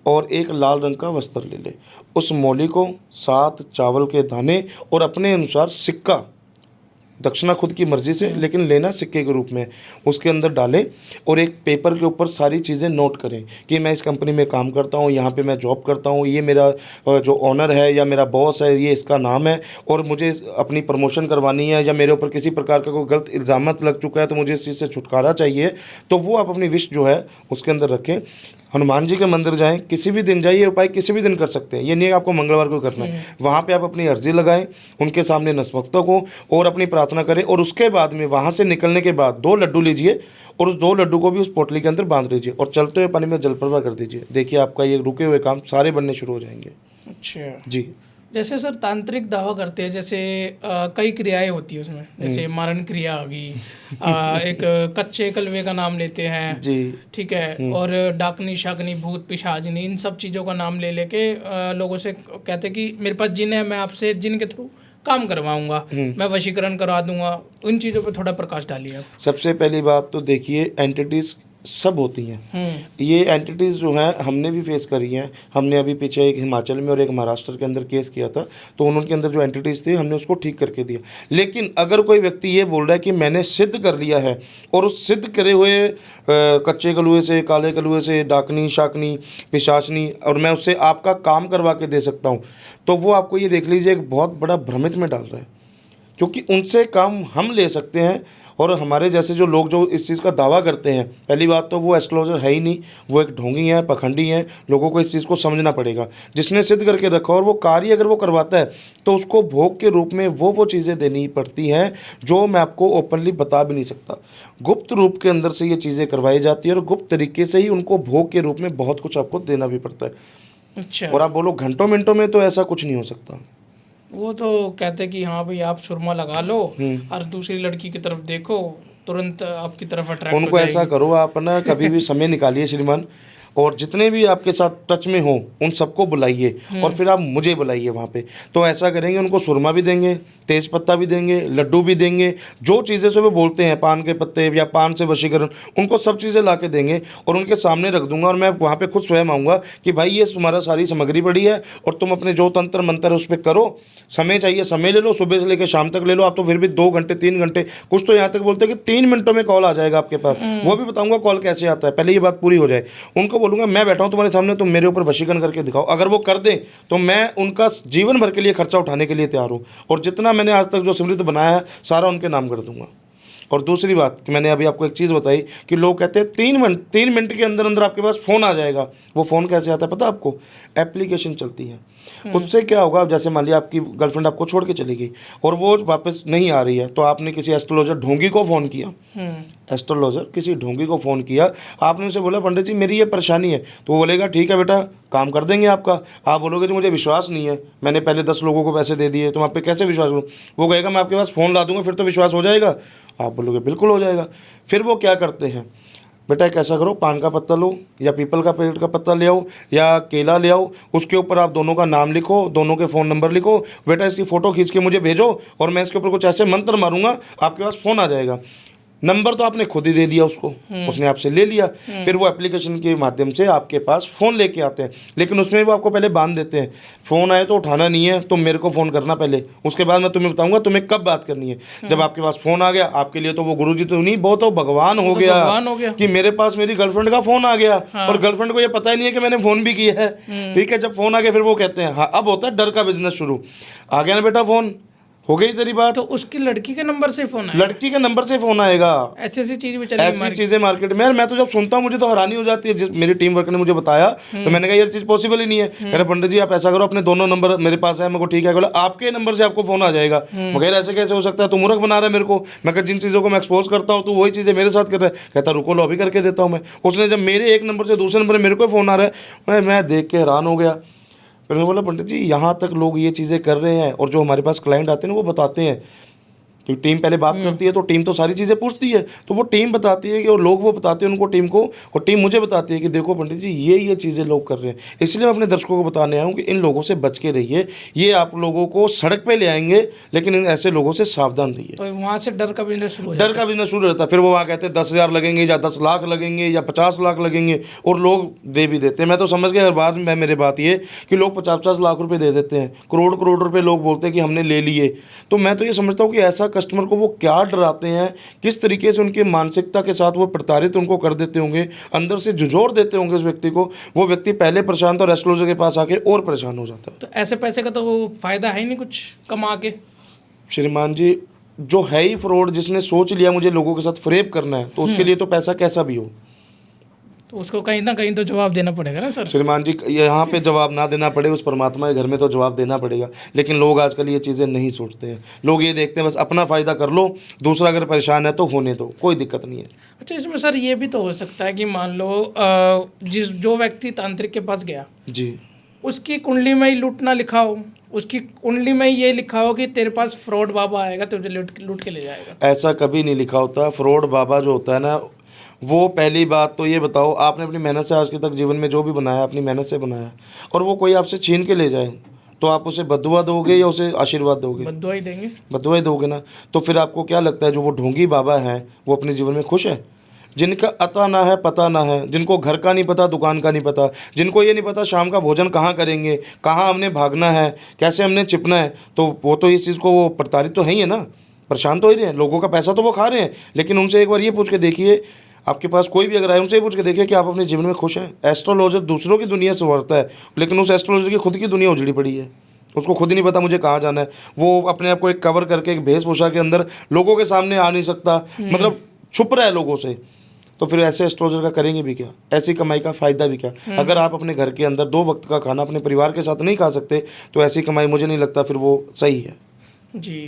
और एक लाल रंग का वस्त्र ले ले। उस मौली को, 7 चावल के दाने और अपने अनुसार सिक्का दक्षिणा खुद की मर्जी से, लेकिन लेना सिक्के के रूप में। उसके अंदर डालें और एक पेपर के ऊपर सारी चीज़ें नोट करें कि मैं इस कंपनी में काम करता हूँ, यहाँ पे मैं जॉब करता हूँ, ये मेरा जो ऑनर है या मेरा बॉस है ये इसका नाम है, और मुझे अपनी प्रमोशन करवानी है, या मेरे ऊपर किसी प्रकार का कोई गलत इल्ज़ामत लग चुका है तो मुझे इस चीज़ से छुटकारा चाहिए। तो वो आप अपनी विश जो है उसके अंदर रखें। हनुमान जी के मंदिर जाएं, किसी भी दिन जाइए, उपाय किसी भी दिन कर सकते हैं, ये नहीं है आपको मंगलवार को करना है। वहाँ पे आप अपनी अर्जी लगाएं, उनके सामने नतमस्तक हो और अपनी प्रार्थना करें, और उसके बाद में वहाँ से निकलने के बाद 2 लड्डू लीजिए और उस 2 लड्डू को भी उस पोटली के अंदर बांध लीजिए और चलते हुए पानी में जल प्रवाह कर दीजिए। देखिए आपका ये रुके हुए काम सारे बनने शुरू हो जाएंगे। अच्छा जी। जैसे सर तांत्रिक दावा करते हैं, जैसे कई क्रियाएं होती है उसमें, जैसे मारण क्रिया आ गई, एक कच्चे कलवे का नाम लेते हैं जी। ठीक है, और डाकनी शाकनी भूत पिशाचनी इन सब चीज़ों का नाम ले लेके लोगों से कहते हैं कि मेरे पास जिन है, मैं आपसे जिन के थ्रू काम करवाऊंगा, मैं वशीकरण करवा दूंगा। उन चीज़ों पे थोड़ा प्रकाश डालिए आप। सबसे पहली बात तो देखिए, एंटिटीज़ सब होती हैं। ये एंटिटीज़ जो हैं हमने भी फेस करी हैं। हमने अभी पीछे एक हिमाचल में और एक महाराष्ट्र के अंदर केस किया था, तो उनके अंदर जो एंटिटीज़ थी हमने उसको ठीक करके दिया। लेकिन अगर कोई व्यक्ति ये बोल रहा है कि मैंने सिद्ध कर लिया है, और उस सिद्ध करे हुए कच्चे कलुए से, काले कलुए से, डाकनी शाकनी पिशाचनी, और मैं उससे आपका काम करवा के दे सकता हूँ, तो वो आपको ये देख लीजिए एक बहुत बड़ा भ्रमित में डाल रहा है, क्योंकि उनसे काम हम ले सकते हैं। और हमारे जैसे जो लोग जो इस चीज़ का दावा करते हैं, पहली बात तो वो एस्ट्रोलॉजर है ही नहीं, वो एक ढोंगी हैं, पखंडी हैं। लोगों को इस चीज़ को समझना पड़ेगा। जिसने सिद्ध करके रखा और वो कार्य अगर वो करवाता है तो उसको भोग के रूप में वो चीज़ें देनी पड़ती हैं जो मैं आपको ओपनली बता भी नहीं सकता। गुप्त रूप के अंदर से ये चीज़ें करवाई जाती है और गुप्त तरीके से ही उनको भोग के रूप में बहुत कुछ आपको देना भी पड़ता है। अच्छा। और आप बोलो घंटों मिनटों में, तो ऐसा कुछ नहीं हो सकता। वो तो कहते हैं कि हाँ भाई आप सुरमा लगा लो और दूसरी लड़की की तरफ देखो, तुरंत आपकी तरफ अट्रैक्ट हो उनको ऐसा जाएगी। करो, आप ना कभी भी समय निकालिए श्रीमान, और जितने भी आपके साथ टच में हो उन सबको बुलाइए और फिर आप मुझे बुलाइए वहाँ पे। तो ऐसा करेंगे, उनको सुरमा भी देंगे, तेज पत्ता भी देंगे, लड्डू भी देंगे, जो चीज़ें से वो बोलते हैं, पान के पत्ते या पान से वशीकरण, उनको सब चीज़ें ला के देंगे और उनके सामने रख दूंगा। और मैं वहाँ पे खुद स्वयं आऊँगा कि भाई ये तुम्हारा सारी सामग्री पड़ी है और तुम अपने जो तंत्र मंत्र है उस पर करो। समय चाहिए समय ले लो, सुबह से लेकर शाम तक ले लो। आप तो फिर भी 2 घंटे 3 घंटे, कुछ तो यहाँ तक बोलते हैं कि 3 मिनटों में कॉल आ जाएगा आपके पास। वो भी बताऊँगा कॉल कैसे आता है, पहले ये बात पूरी हो जाए। उनको बोलूँगा मैं बैठा हूँ तुम्हारे सामने, तुम मेरे ऊपर वशीकरण करके दिखाओ। अगर वो कर दें तो मैं उनका जीवन भर के लिए खर्चा उठाने के लिए तैयार हूँ, और जितना मैंने आज तक जो समृद्ध बनाया है सारा उनके नाम कर दूंगा। और दूसरी बात कि मैंने अभी आपको एक चीज़ बताई कि लोग कहते हैं 3 मिनट के अंदर अंदर आपके पास फ़ोन आ जाएगा। वो फ़ोन कैसे आता है पता आपको? एप्लीकेशन चलती है। उससे क्या होगा, जैसे मान लिया आपकी गर्लफ्रेंड आपको छोड़ के चली गई और वो वापस नहीं आ रही है, तो आपने किसी एस्ट्रोलॉजर ढोंगी को फ़ोन किया, एस्ट्रोलॉजर किसी ढोंगी को फ़ोन किया, आपने उसे बोला पंडित जी मेरी ये परेशानी है, तो वो बोलेगा ठीक है बेटा काम कर देंगे आपका। आप बोलोगे जी मुझे विश्वास नहीं है, मैंने पहले 10 लोगों को पैसे दे दिए, तुम आप पे कैसे विश्वास करूँ? वो कहेगा मैं आपके पास फ़ोन ला दूंगा, फिर तो विश्वास हो जाएगा। आप बोलोगे बिल्कुल हो जाएगा। फिर वो क्या करते हैं, बेटा एक ऐसा करो, पान का पत्ता लो या पीपल का पेड़ का पत्ता ले आओ या केला ले आओ, उसके ऊपर आप दोनों का नाम लिखो, दोनों के फ़ोन नंबर लिखो, बेटा इसकी फ़ोटो खींच के मुझे भेजो और मैं इसके ऊपर कुछ ऐसे मंत्र मारूंगा, आपके पास फ़ोन आ जाएगा। नंबर तो आपने खुद ही दे दिया उसको, उसने आपसे ले लिया। फिर वो एप्लीकेशन के माध्यम से आपके पास फ़ोन लेके आते हैं, लेकिन उसमें वो आपको पहले बांध देते हैं, फ़ोन आए तो उठाना नहीं है, तुम मेरे को फ़ोन करना पहले, उसके बाद मैं तुम्हें बताऊंगा तुम्हें कब बात करनी है। जब आपके पास फ़ोन आ गया, आपके लिए तो वो गुरुजी तो नहीं, वो तो भगवान हो गया कि मेरे पास मेरी गर्लफ्रेंड का फ़ोन आ गया। और गर्लफ्रेंड को ये पता ही नहीं है कि मैंने फ़ोन भी किया है। ठीक है, जब फ़ोन आ गया फिर वो कहते हैं हाँ अब होता है डर का बिजनेस शुरू। आ गया ना बेटा फ़ोन, हो गई तेरी बात। तो उसकी लड़की के नंबर से फोन आएगा, लड़की के नंबर से फ़ोन आएगा। ऐसी ऐसी चीज़ भी ऐसी चीज़ें मार्केट में, मैं तो जब सुनता हूँ मुझे तो हैरानी हो जाती है। जिस मेरी टीम वर्कर ने मुझे बताया तो मैंने कहा यार चीज़ पॉसिबल ही नहीं है। कह रहे पंडित जी आप ऐसा करो, अपने दोनों नंबर मेरे पास है। मेरे को ठीक है, बोला आपके नंबर से आपको फ़ोन आ जाएगा। मगर ऐसे कैसे हो सकता है, तू मूर्ख बना रहा है मेरे को। मैं कहा जिन चीज़ों को मैं एक्सपोज करता हूँ तो वही चीज़ें मेरे साथ कर रहा है। कहता रुको लो अभी करके देता हूँ मैं। उसने जब मेरे एक नंबर से दूसरे नंबर मेरे को फ़ोन आ रहा है, मैं देख के हैरान हो गया। फिर मैंने बोला पंडित जी यहाँ तक लोग ये चीज़ें कर रहे हैं, और जो हमारे पास क्लाइंट आते हैं ना वो बताते हैं कि टीम पहले बात करती है तो टीम तो सारी चीज़ें पूछती है, तो वो टीम बताती है कि, और लोग वो बताते हैं उनको टीम को, और टीम मुझे बताती है कि देखो पंडित जी ये चीज़ें लोग कर रहे हैं। इसलिए मैं अपने दर्शकों को बताने आया हूँ कि इन लोगों से बच के रहिए। ये आप लोगों को सड़क पे ले आएंगे, लेकिन इन ऐसे लोगों से सावधान रहिए। तो वहाँ से डर का बिजनेस शुरू हो डर का बिजनेस शुरू रहता है। फिर वो वहाँ कहते हैं 10,000 लगेंगे या 10 लाख लगेंगे या 50 लाख लगेंगे, और लोग दे भी देते हैं। मैं तो समझ गया बाद में मेरे बात ये कि लोग 50-50 लाख रुपए दे देते हैं, करोड़ रुपए लोग बोलते हैं कि हमने ले लिए। तो मैं तो ये समझता हूँ कि ऐसा कस्टमर को वो क्या डराते हैं, किस तरीके से उनकी मानसिकता के साथ वो प्रताड़ित उनको कर देते होंगे, अंदर से झुझोर देते होंगे उस व्यक्ति को। वो व्यक्ति पहले परेशान था और एस्ट्रोलॉजर के पास आके और परेशान हो जाता है। तो ऐसे पैसे का तो फायदा है ही नहीं कुछ कमा के। श्रीमान जी, जो है ही फ्रॉड, जिसने सोच लिया मुझे लोगों के साथ फ्रेब करना है, तो उसके लिए तो पैसा कैसा भी हो, तो उसको कहीं ना कहीं तो जवाब देना पड़ेगा ना सर। श्रीमान जी। यहाँ पे जवाब ना देना पड़े, उस परमात्मा के घर में तो जवाब देना पड़ेगा। लेकिन लोग आजकल ये चीज़ें नहीं सोचते हैं। लोग ये देखते हैं बस अपना फ़ायदा कर लो, दूसरा अगर परेशान है तो होने दो, कोई दिक्कत नहीं है। अच्छा, इसमें सर ये भी तो हो सकता है कि मान लो जो व्यक्ति तांत्रिक के पास गया, जी, उसकी कुंडली में ही लूट ना लिखा हो, उसकी कुंडली में ये लिखा हो कि तेरे पास फ्रॉड बाबा आएगा, तुझे लूट के ले जाएगा। ऐसा कभी नहीं लिखा होता। फ्रॉड बाबा जो होता है ना, वो पहली बात तो ये बताओ, आपने अपनी मेहनत से आज के तक जीवन में जो भी बनाया अपनी मेहनत से बनाया, और वो कोई आपसे छीन के ले जाए, तो आप उसे बद्दुआ दोगे या उसे आशीर्वाद दोगे? बद्दुआ ही देंगे। बद्दुआ ही दोगे ना। तो फिर आपको क्या लगता है जो वो ढोंगी बाबा हैं वो अपने जीवन में खुश है? जिनका अता ना है पता ना है, जिनको घर का नहीं पता, दुकान का नहीं पता, जिनको ये नहीं पता शाम का भोजन कहाँ करेंगे, कहाँ हमने भागना है, कैसे हमने छिपना है, तो वो तो इस चीज़ को वो प्रताड़ित तो है ही है ना, परेशान तो ही रहे हैं। लोगों का पैसा तो वो खा रहे हैं। लेकिन उनसे एक बार ये पूछ के देखिए, आपके पास कोई भी अगर आए, उनसे ये पूछ के देखिए कि आप अपने जीवन में खुश हैं। एस्ट्रोलॉजर दूसरों की दुनिया संवारता है, लेकिन उस एस्ट्रोलॉजर की खुद की दुनिया उजड़ी पड़ी है। उसको खुद ही नहीं पता मुझे कहाँ जाना है। वो अपने आप को एक कवर करके, एक वेशभूषा के अंदर लोगों के सामने आ नहीं सकता, मतलब छुप रहा है लोगों से। तो फिर ऐसे एस्ट्रोलॉजर का करेंगे भी क्या? ऐसी कमाई का फ़ायदा भी क्या? अगर आप अपने घर के अंदर 2 वक्त का खाना अपने परिवार के साथ नहीं खा सकते, तो ऐसी कमाई मुझे नहीं लगता फिर वो सही है। जी,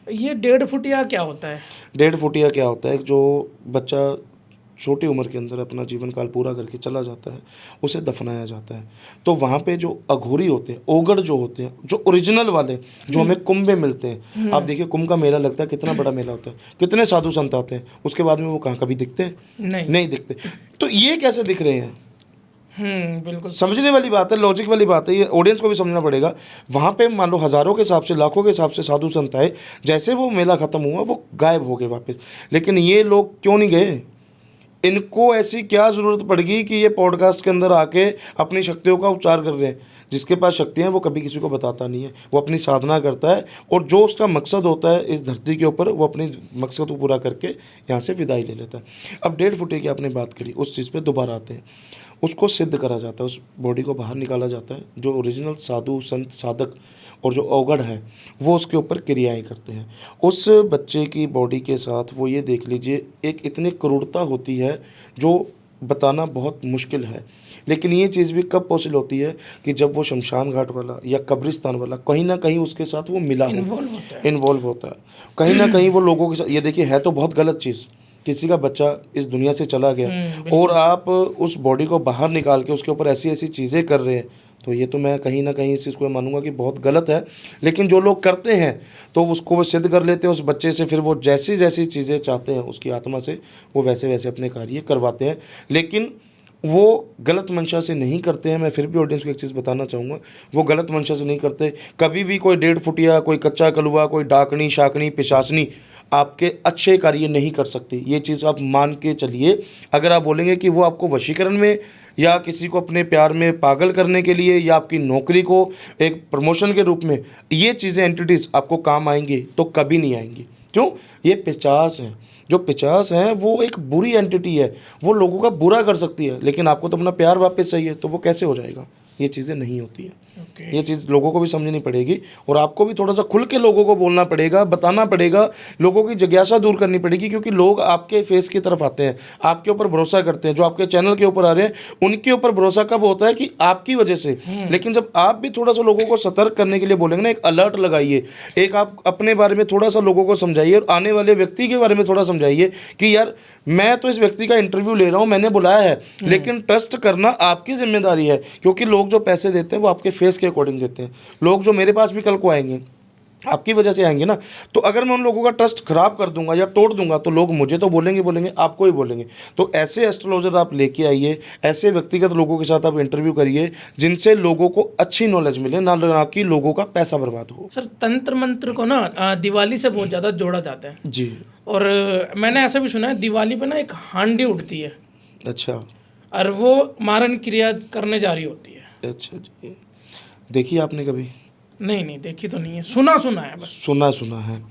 ये 1.5 फुटिया क्या होता है? 1.5 फुटिया क्या होता है? जो बच्चा छोटी उम्र के अंदर अपना जीवन काल पूरा करके चला जाता है, उसे दफनाया जाता है। तो वहाँ पे जो अघोरी होते हैं, ओगड़ जो होते हैं, जो ओरिजिनल वाले, जो हमें कुंभ में मिलते हैं। आप देखिए कुंभ का मेला लगता है, कितना बड़ा मेला होता है, कितने साधु संत आते हैं, उसके बाद में वो कहाँ कभी दिखते हैं? नहीं दिखते। तो ये कैसे दिख रहे हैं? बिल्कुल समझने वाली बात है, लॉजिक वाली बात है, ये ऑडियंस को भी समझना पड़ेगा। वहाँ पे मान लो हज़ारों के हिसाब से, लाखों के हिसाब से साधु संत आए, जैसे वो मेला ख़त्म हुआ वो गायब हो गए वापस। लेकिन ये लोग क्यों नहीं गए? इनको ऐसी क्या ज़रूरत पड़ गई कि ये पॉडकास्ट के अंदर आके अपनी शक्तियों का उपचार कर रहे हैं? जिसके पास शक्तियाँ हैं वो कभी किसी को बताता नहीं है, वो अपनी साधना करता है, और जो उसका मकसद होता है इस धरती के ऊपर, वो अपनी मकसद को पूरा करके यहाँ से विदाई ले लेता है। अब 1.5 फुटे की आपने बात करी, उस चीज़ पे दोबारा आते हैं। उसको सिद्ध करा जाता है, उस बॉडी को बाहर निकाला जाता है। जो ओरिजिनल साधु संत साधक और जो अवगढ़ हैं वो उसके ऊपर क्रियाएं करते हैं। उस बच्चे की बॉडी के साथ वो ये देख लीजिए, एक इतनी क्रूरता होती है जो बताना बहुत मुश्किल है। लेकिन ये चीज़ भी कब पॉसिबल होती है कि जब वो शमशान घाट वाला या कब्रिस्तान वाला कहीं ना कहीं उसके साथ वो मिला हो, इन्वॉल्व होता है कहीं ना कहीं वो लोगों के साथ। ये देखिए, है तो बहुत गलत चीज़, किसी का बच्चा इस दुनिया से चला गया और आप उस बॉडी को बाहर निकाल के उसके ऊपर ऐसी ऐसी चीज़ें कर रहे हैं, तो ये तो मैं कहीं ना कहीं इस चीज़ को मानूंगा कि बहुत गलत है। लेकिन जो लोग करते हैं तो उसको वो सिद्ध कर लेते हैं उस बच्चे से, फिर वो जैसी जैसी चीज़ें चाहते हैं उसकी आत्मा से वो वैसे वैसे अपने कार्य करवाते हैं। लेकिन वो गलत मंशा से नहीं करते हैं। मैं फिर भी ऑडियंस को एक चीज़ बताना चाहूँगा, वो गलत मंशा से नहीं करते। कभी भी कोई 1.5 फुटिया, कोई कच्चा कलुआ, कोई डाकनी शाकनी पिशाचनी आपके अच्छे कार्य नहीं कर सकती। ये चीज़ आप मान के चलिए। अगर आप बोलेंगे कि वो आपको वशीकरण में या किसी को अपने प्यार में पागल करने के लिए या आपकी नौकरी को एक प्रमोशन के रूप में ये चीज़ें एंटिटीज़ आपको काम आएंगी, तो कभी नहीं आएंगी। क्यों? ये पिशाच हैं। जो पिशाच हैं वो एक बुरी एंटिटी है, वो लोगों का बुरा कर सकती है। लेकिन आपको तो अपना प्यार वापस चाहिए, तो वो कैसे हो जाएगा? ये चीज़ें नहीं होती है। ये चीज़ लोगों को भी समझनी पड़ेगी और आपको भी थोड़ा सा खुल के लोगों को बोलना पड़ेगा, बताना पड़ेगा, लोगों की जिज्ञासा दूर करनी पड़ेगी। क्योंकि लोग आपके फेस की तरफ आते हैं, आपके ऊपर भरोसा करते हैं। जो आपके चैनल के ऊपर आ रहे हैं उनके ऊपर भरोसा कब होता है? कि आपकी वजह से। लेकिन जब आप भी थोड़ा सा लोगों को सतर्क करने के लिए बोलेंगे ना, एक अलर्ट लगाइए, एक आप अपने बारे में थोड़ा सा लोगों को समझाइए और आने वाले व्यक्ति के बारे में थोड़ा समझाइए कि यार मैं तो इस व्यक्ति का इंटरव्यू ले रहा हूँ, मैंने बुलाया है, लेकिन ट्रस्ट करना आपकी जिम्मेदारी है। क्योंकि लोग जो पैसे देते हैं वो आपके फेस के अकॉर्डिंग देते हैं। लोग जो मेरे पास भी कल को आएंगे आपकी वजह से आएंगे ना, तो अगर मैं उन लोगों का ट्रस्ट खराब कर दूंगा या तोड़ दूंगा तो लोग मुझे तो बोलेंगे, आपको ही बोलेंगे। तो ऐसे एस्ट्रोलॉजर आप लेके आइए, ऐसे व्यक्तिगत लोगों के साथ आप इंटरव्यू करिए जिनसे लोगों को अच्छी नॉलेज मिले, ना कि लोगों का पैसा बर्बाद हो। सर, तंत्र मंत्र को ना दिवाली से बहुत ज़्यादा जोड़ा जाता है जी, और मैंने ऐसा भी सुना है दिवाली पे ना एक हांडी उठती है। अच्छा। और वो मारन क्रिया करने जा रही होती है। अच्छा जी, देखिए आपने कभी? नहीं नहीं, देखी तो नहीं है, सुना सुना है बस। सुना है।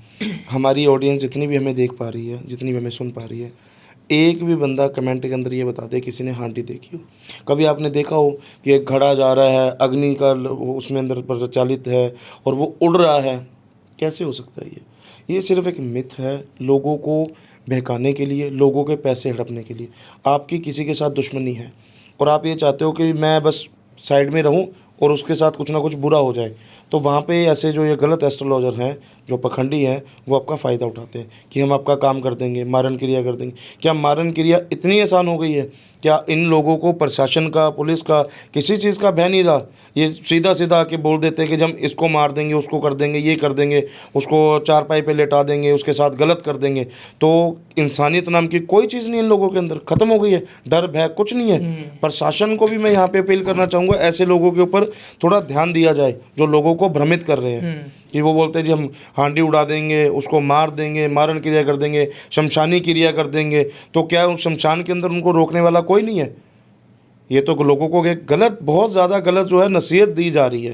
हमारी ऑडियंस जितनी भी हमें देख पा रही है, जितनी भी हमें सुन पा रही है, एक भी बंदा कमेंट के अंदर ये बता दे किसी ने हांडी देखी हो। कभी आपने देखा हो कि एक घड़ा जा रहा है, अग्नि का उसमें अंदर प्रचालित है और वो उड़ रहा है? कैसे हो सकता है ये सिर्फ एक मिथ है, लोगों को बहकाने के लिए, लोगों के पैसे हड़पने के लिए। आपकी किसी के साथ दुश्मनी है और आप ये चाहते हो कि मैं बस साइड में रहूं और उसके साथ कुछ ना कुछ बुरा हो जाए, तो वहाँ पे ऐसे जो ये गलत एस्ट्रोलॉजर हैं, जो पखंडी हैं, वो आपका फ़ायदा उठाते हैं कि हम आपका काम कर देंगे, मारन क्रिया कर देंगे। क्या मारन क्रिया इतनी आसान हो गई है? क्या इन लोगों को प्रशासन का, पुलिस का, किसी चीज़ का भय नहीं रहा? ये सीधा सीधा आके बोल देते हैं कि जब इसको मार देंगे, उसको कर देंगे, ये कर देंगे, उसको चारपाई पे लेटा देंगे, उसके साथ गलत कर देंगे। तो इंसानियत नाम की कोई चीज़ नहीं इन लोगों के अंदर, ख़त्म हो गई है। डर भय कुछ नहीं है। प्रशासन को भी मैं यहाँ पे अपील करना चाहूँगा, ऐसे लोगों के ऊपर थोड़ा ध्यान दिया जाए जो लोगों को भ्रमित कर रहे हैं कि वो बोलते हैं जी हम हांडी उड़ा देंगे, उसको मार देंगे, मारन क्रिया कर देंगे, शमशानी क्रिया कर देंगे। तो क्या उस शमशान के अंदर उनको रोकने वाला कोई नहीं है? ये तो लोगों को एक गलत, बहुत ज़्यादा गलत जो है नसीहत दी जा रही है।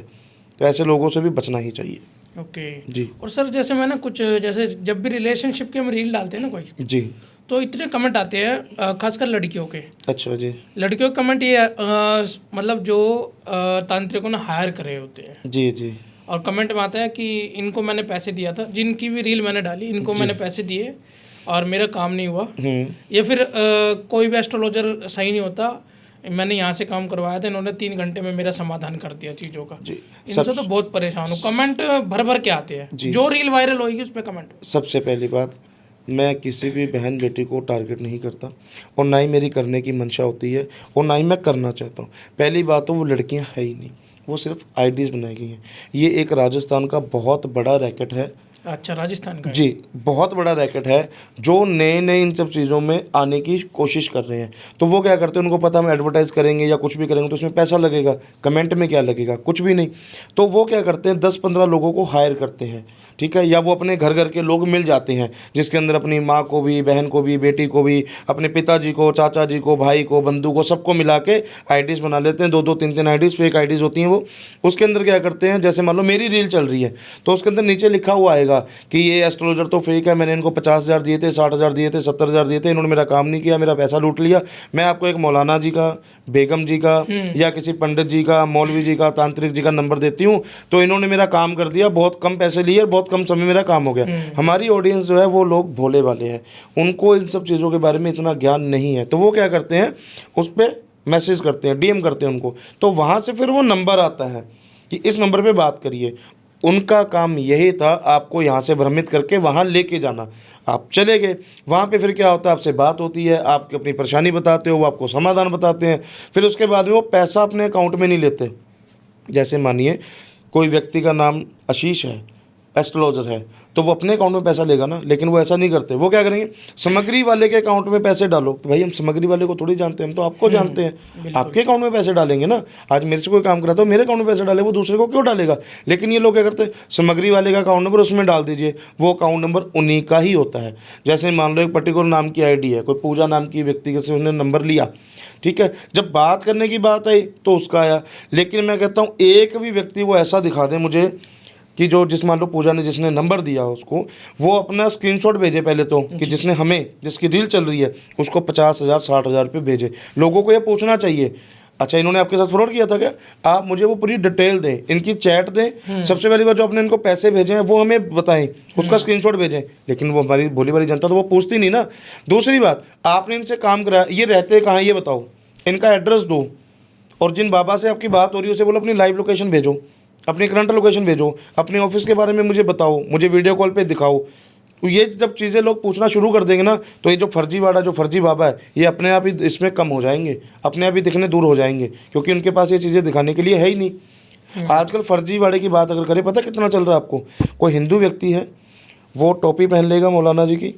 तो ऐसे लोगों से भी बचना ही चाहिए। ओके जी। और सर जैसे मैं ना कुछ, जैसे जब भी रिलेशनशिप के हम रील डालते हैं ना कोई, जी। तो इतने कमेंट आते हैं, खासकर लड़कियों के। अच्छा जी। लड़कियों के कमेंट ये मतलब जो तांत्रिकों ने हायर करे होते हैं। जी जी। और कमेंट में आता है कि इनको मैंने पैसे दिया था, जिनकी भी रील मैंने डाली, इनको मैंने पैसे दिए और मेरा काम नहीं हुआ। या फिर कोई भी एस्ट्रोलॉजर सही नहीं होता, मैंने यहाँ से काम करवाया था, इन्होंने 3 घंटे में मेरा समाधान कर दिया चीज़ों का। जी। इनसे तो बहुत परेशान हूँ। कमेंट भर भर के आते हैं, जो रील वायरल होगी उस पर कमेंट। सबसे पहली बात, मैं किसी भी बहन बेटी को टारगेट नहीं करता और ना ही मेरी करने की मंशा होती है और ना ही मैं करना चाहता हूँ। पहली बात तो वो लड़कियाँ है ही नहीं, वो सिर्फ आईडीज़ बनाई गई हैं। ये एक राजस्थान का बहुत बड़ा रैकेट है। अच्छा, राजस्थान का? जी, बहुत बड़ा रैकेट है जो नए नए इन सब चीज़ों में आने की कोशिश कर रहे हैं। तो वो क्या करते हैं, उनको पता हम एडवर्टाइज़ करेंगे या कुछ भी करेंगे तो उसमें पैसा लगेगा, कमेंट में क्या लगेगा, कुछ भी नहीं। तो वो क्या करते हैं, 10-15 लोगों को हायर करते हैं, ठीक है, या वो अपने घर घर के लोग मिल जाते हैं जिसके अंदर अपनी माँ को भी, बहन को भी, बेटी को भी, अपने पिताजी को, चाचा जी को, भाई को, बंधु को, सबको मिला के आईडीज़ बना लेते हैं। 2-2, 3-3 आईडीज़, फेक आईडीज़ होती हैं वो। उसके अंदर क्या करते हैं, जैसे मान लो मेरी रील चल रही है तो उसके अंदर नीचे लिखा हुआ आएगा कि ये एस्ट्रोलॉजर तो फेक है, मैंने इनको 50,000 दिए थे, 60,000 दिए थे, 70,000 दिए थे, इन्होंने मेरा काम नहीं किया, मेरा पैसा लूट लिया। मैं आपको एक मौलाना जी का, बेगम जी का या किसी पंडित जी का, मौलवी जी का, तांत्रिक जी का नंबर देती हूँ, तो इन्होंने मेरा काम कर दिया, बहुत कम पैसे लिए, बहुत कम समय मेरा काम हो गया। हमारी ऑडियंस जो है वो लोग भोले वाले हैं, उनको इन सब चीज़ों के बारे में इतना ज्ञान नहीं है। तो वो क्या करते हैं, उस पर मैसेज करते हैं, डीएम करते हैं उनको, तो वहाँ से फिर वो नंबर आता है कि इस नंबर पे बात करिए। उनका काम यही था, आपको यहाँ से भ्रमित करके वहाँ लेके जाना। आप चले गए वहाँ पे, फिर क्या होता है, आपसे बात होती है, आपकी अपनी परेशानी बताते हो, वो आपको समाधान बताते हैं। फिर उसके बाद में वो पैसा अपने अकाउंट में नहीं लेते। जैसे मानिए कोई व्यक्ति का नाम आशीष है, एस्ट्रोलॉजर है, तो वो अपने अकाउंट में पैसा लेगा ना, लेकिन वो ऐसा नहीं करते। वो क्या करेंगे, सामग्री वाले के अकाउंट में पैसे डालो। तो भाई हम सामग्री वाले को थोड़ी जानते हैं, हम तो आपको जानते हैं, आपके अकाउंट में पैसे डालेंगे ना। आज मेरे से कोई काम करा तो मेरे अकाउंट में पैसे डाले, वो दूसरे को क्यों डालेगा। लेकिन ये लोग क्या करते हैं, सामग्री वाले का अकाउंट नंबर उसमें डाल दीजिए, वो अकाउंट नंबर उन्हीं का ही होता है। जैसे मान लो एक पर्टिकुलर नाम की आईडी है, कोई पूजा नाम की व्यक्ति से उसने नंबर लिया, ठीक है, जब बात करने की बात आई तो उसका आया। लेकिन मैं कहता हूँ एक भी व्यक्ति वो ऐसा दिखा दे मुझे कि जो जिस मान लो पूजा ने जिसने नंबर दिया उसको, वो अपना स्क्रीनशॉट भेजे पहले तो, कि जिसने हमें, जिसकी रील चल रही है उसको 50,000 60,000 रुपये भेजे। लोगों को ये पूछना चाहिए, अच्छा इन्होंने आपके साथ फ्रॉड किया था क्या, आप मुझे वो पूरी डिटेल दें, इनकी चैट दें। सबसे पहली बात, जो आपने इनको पैसे भेजे हैं वो हमें बताएं, उसका स्क्रीनशॉट भेजें। लेकिन वो हमारी भोली भाली जनता तो वो पूछती नहीं ना। दूसरी बात, आपने इनसे काम कराया, ये रहते कहाँ ये बताओ, इनका एड्रेस दो, और जिन बाबा से आपकी बात हो रही है उसे बोलो अपनी लाइव लोकेशन भेजो, अपनी करंट लोकेशन भेजो, अपने ऑफिस के बारे में मुझे बताओ, मुझे वीडियो कॉल पे दिखाओ। तो ये जब चीज़ें लोग पूछना शुरू कर देंगे ना, तो ये जो फर्जीवाड़ा, जो फर्जी बाबा है, ये अपने आप ही इसमें कम हो जाएंगे, अपने आप ही दिखने दूर हो जाएंगे, क्योंकि उनके पास ये चीज़ें दिखाने के लिए है ही नहीं। आजकल फर्जीवाड़े की बात अगर करें, पता कितना चल रहा है आपको, कोई हिंदू व्यक्ति है, वो टोपी पहन लेगा मौलाना जी की,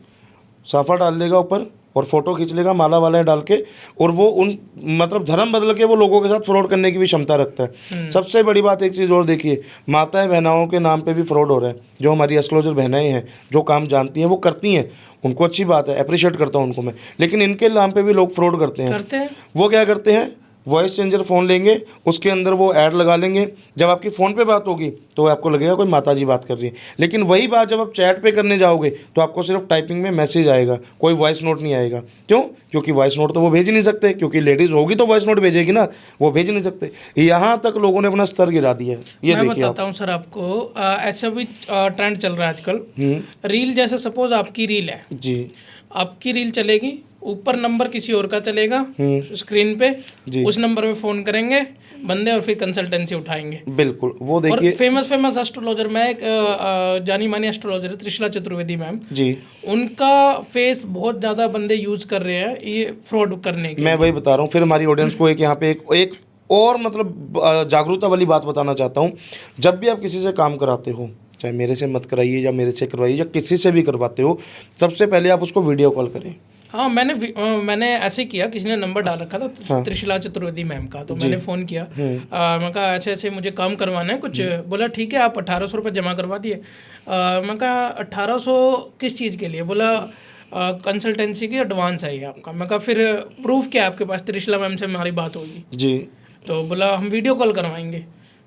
साफा डाल लेगा ऊपर और फोटो खींच लेगा माला वाला डाल के, और वो उन मतलब धर्म बदल के वो लोगों के साथ फ्रॉड करने की भी क्षमता रखता है। सबसे बड़ी बात एक चीज़ और देखिए, माताएं बहनाओं के नाम पे भी फ्रॉड हो रहा है। जो हमारी एस्ट्रोलॉजर बहनाएं हैं, जो काम जानती हैं वो करती हैं, उनको अच्छी बात है, अप्रिशिएट करता हूँ उनको मैं। लेकिन इनके नाम पे भी लोग फ्रॉड करते हैं। वो क्या करते हैं, वॉइस चेंजर फ़ोन लेंगे, उसके अंदर वो ऐड लगा लेंगे। जब आपकी फ़ोन पे बात होगी तो आपको लगेगा कोई माता जी बात कर रही है, लेकिन वही बात जब आप चैट पे करने जाओगे तो आपको सिर्फ टाइपिंग में मैसेज आएगा, कोई वॉइस नोट नहीं आएगा। क्यों? क्योंकि वॉइस नोट तो वो भेज ही नहीं सकते, क्योंकि लेडीज़ होगी तो वॉइस नोट भेजेगी ना, वो भेज नहीं सकते। यहाँ तक लोगों ने अपना स्तर गिरा दिया है। ये मैं देखिए बताता हूँ सर आपको, ऐसा भी ट्रेंड चल रहा है आजकल। रील, जैसे सपोज आपकी रील है, जी आपकी रील चलेगी, ऊपर नंबर किसी और का चलेगा स्क्रीन पे, उस नंबर पे फ़ोन करेंगे बंदे और फिर कंसल्टेंसी उठाएंगे। बिल्कुल। वो और देखिए फेमस एस्ट्रोलॉजर, मैं एक जानी मानी एस्ट्रोलॉजर है त्रिशला चतुर्वेदी मैम, जी, उनका फेस बहुत ज़्यादा बंदे यूज़ कर रहे हैं ये फ्रॉड करने के मैं वही बता रहा हूँ। फिर हमारी ऑडियंस को एक यहाँ पे एक और मतलब जागरूकता वाली बात बताना चाहता हूँ। जब भी आप किसी से काम कराते हो, चाहे मेरे से मत कराइए या मेरे से करवाइए या किसी से भी करवाते हो, सबसे पहले आप उसको वीडियो कॉल करें। हाँ, मैंने ऐसे किया, किसी ने नंबर डाल रखा था त्रिशला चतुर्वेदी मैम का, तो मैंने फ़ोन किया। मैं कहा ऐसे ऐसे मुझे काम करवाना है कुछ। बोला ठीक है, आप 1800 रुपये जमा करवा दिए। मैं कहा 1800 किस चीज़ के लिए? बोला कंसल्टेंसी की एडवांस है ये आपका। मैं कहा फिर प्रूफ क्या है आपके पास? त्रिशला मैम से हमारी बात होगी जी, तो बोला हम वीडियो कॉल करवाएंगे।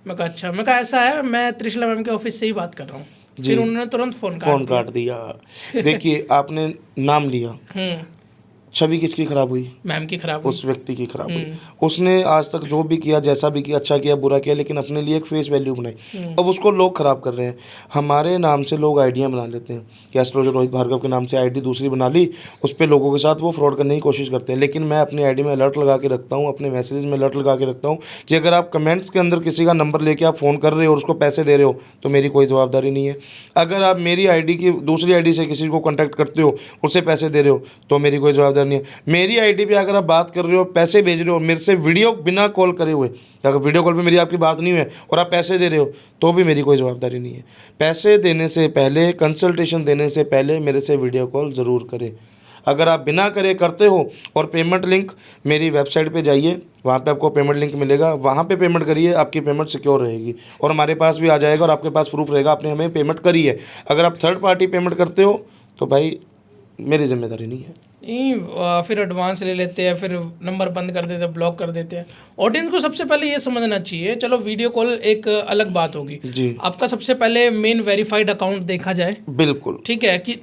मैं कहा अच्छा। मैं कहा ऐसा है, मैं त्रिशला मैम के ऑफिस से ही बात कर रहा हूँ। फिर उन्होंने तुरंत फ़ोन काट दिया। देखिए, आपने नाम लिया, छवि किसकी खराब हुई? मैम की खराब हुई। उस व्यक्ति की खराब हुई। उसने आज तक जो भी किया, जैसा भी किया, अच्छा किया बुरा किया, लेकिन अपने लिए एक फेस वैल्यू बनाई। अब उसको लोग खराब कर रहे हैं। हमारे नाम से लोग आइडिया बना लेते हैं कि एस्ट्रोलॉजर रोहित भार्गव के नाम से आईडी दूसरी बना ली, उस पर लोगों के साथ वो फ्रॉड करने की कोशिश करते हैं। लेकिन मैं अपनी आईडी में अलर्ट लगा के रखता हूँ, अपने मैसेज में अलर्ट लगा के रखता हूँ कि अगर आप कमेंट्स के अंदर किसी का नंबर लेके आप फ़ोन कर रहे हो और उसको पैसे दे रहे हो तो मेरी कोई जवाबदारी नहीं है। अगर आप मेरी आईडी की दूसरी आईडी से किसी को कॉन्टैक्ट करते हो, उससे पैसे दे रहे हो तो मेरी कोई जवाबदारी नहीं है। मेरी आईडी पे अगर आप बात कर रहे हो, पैसे भेज रहे हो मेरे से वीडियो बिना कॉल करे हुए, अगर वीडियो कॉल पे मेरी आपकी बात नहीं हुई है और आप पैसे दे रहे हो तो भी मेरी कोई जवाबदारी नहीं है। पैसे देने से पहले, कंसल्टेशन देने से पहले मेरे से वीडियो कॉल ज़रूर करें। अगर आप बिना करे करते हो और पेमेंट लिंक, मेरी वेबसाइट पे जाइए, वहाँ पे आपको पेमेंट लिंक मिलेगा, वहाँ पे पेमेंट करिए, आपकी पेमेंट सिक्योर रहेगी और हमारे पास भी आ जाएगा और आपके पास प्रूफ रहेगा आपने हमें पेमेंट करी है। अगर आप थर्ड पार्टी पेमेंट करते हो तो भाई मेरी जिम्मेदारी नहीं है। नहीं, फिर एडवांस ले लेते हैं, फिर नंबर बंद कर देते हैं, ब्लॉक कर देते हैं। ऑडियंस को सबसे पहले ये समझना चाहिए, चलो वीडियो कॉल एक अलग बात होगी जी, आपका सबसे पहले मेन वेरीफाइड अकाउंट देखा जाए। बिल्कुल, ठीक है कि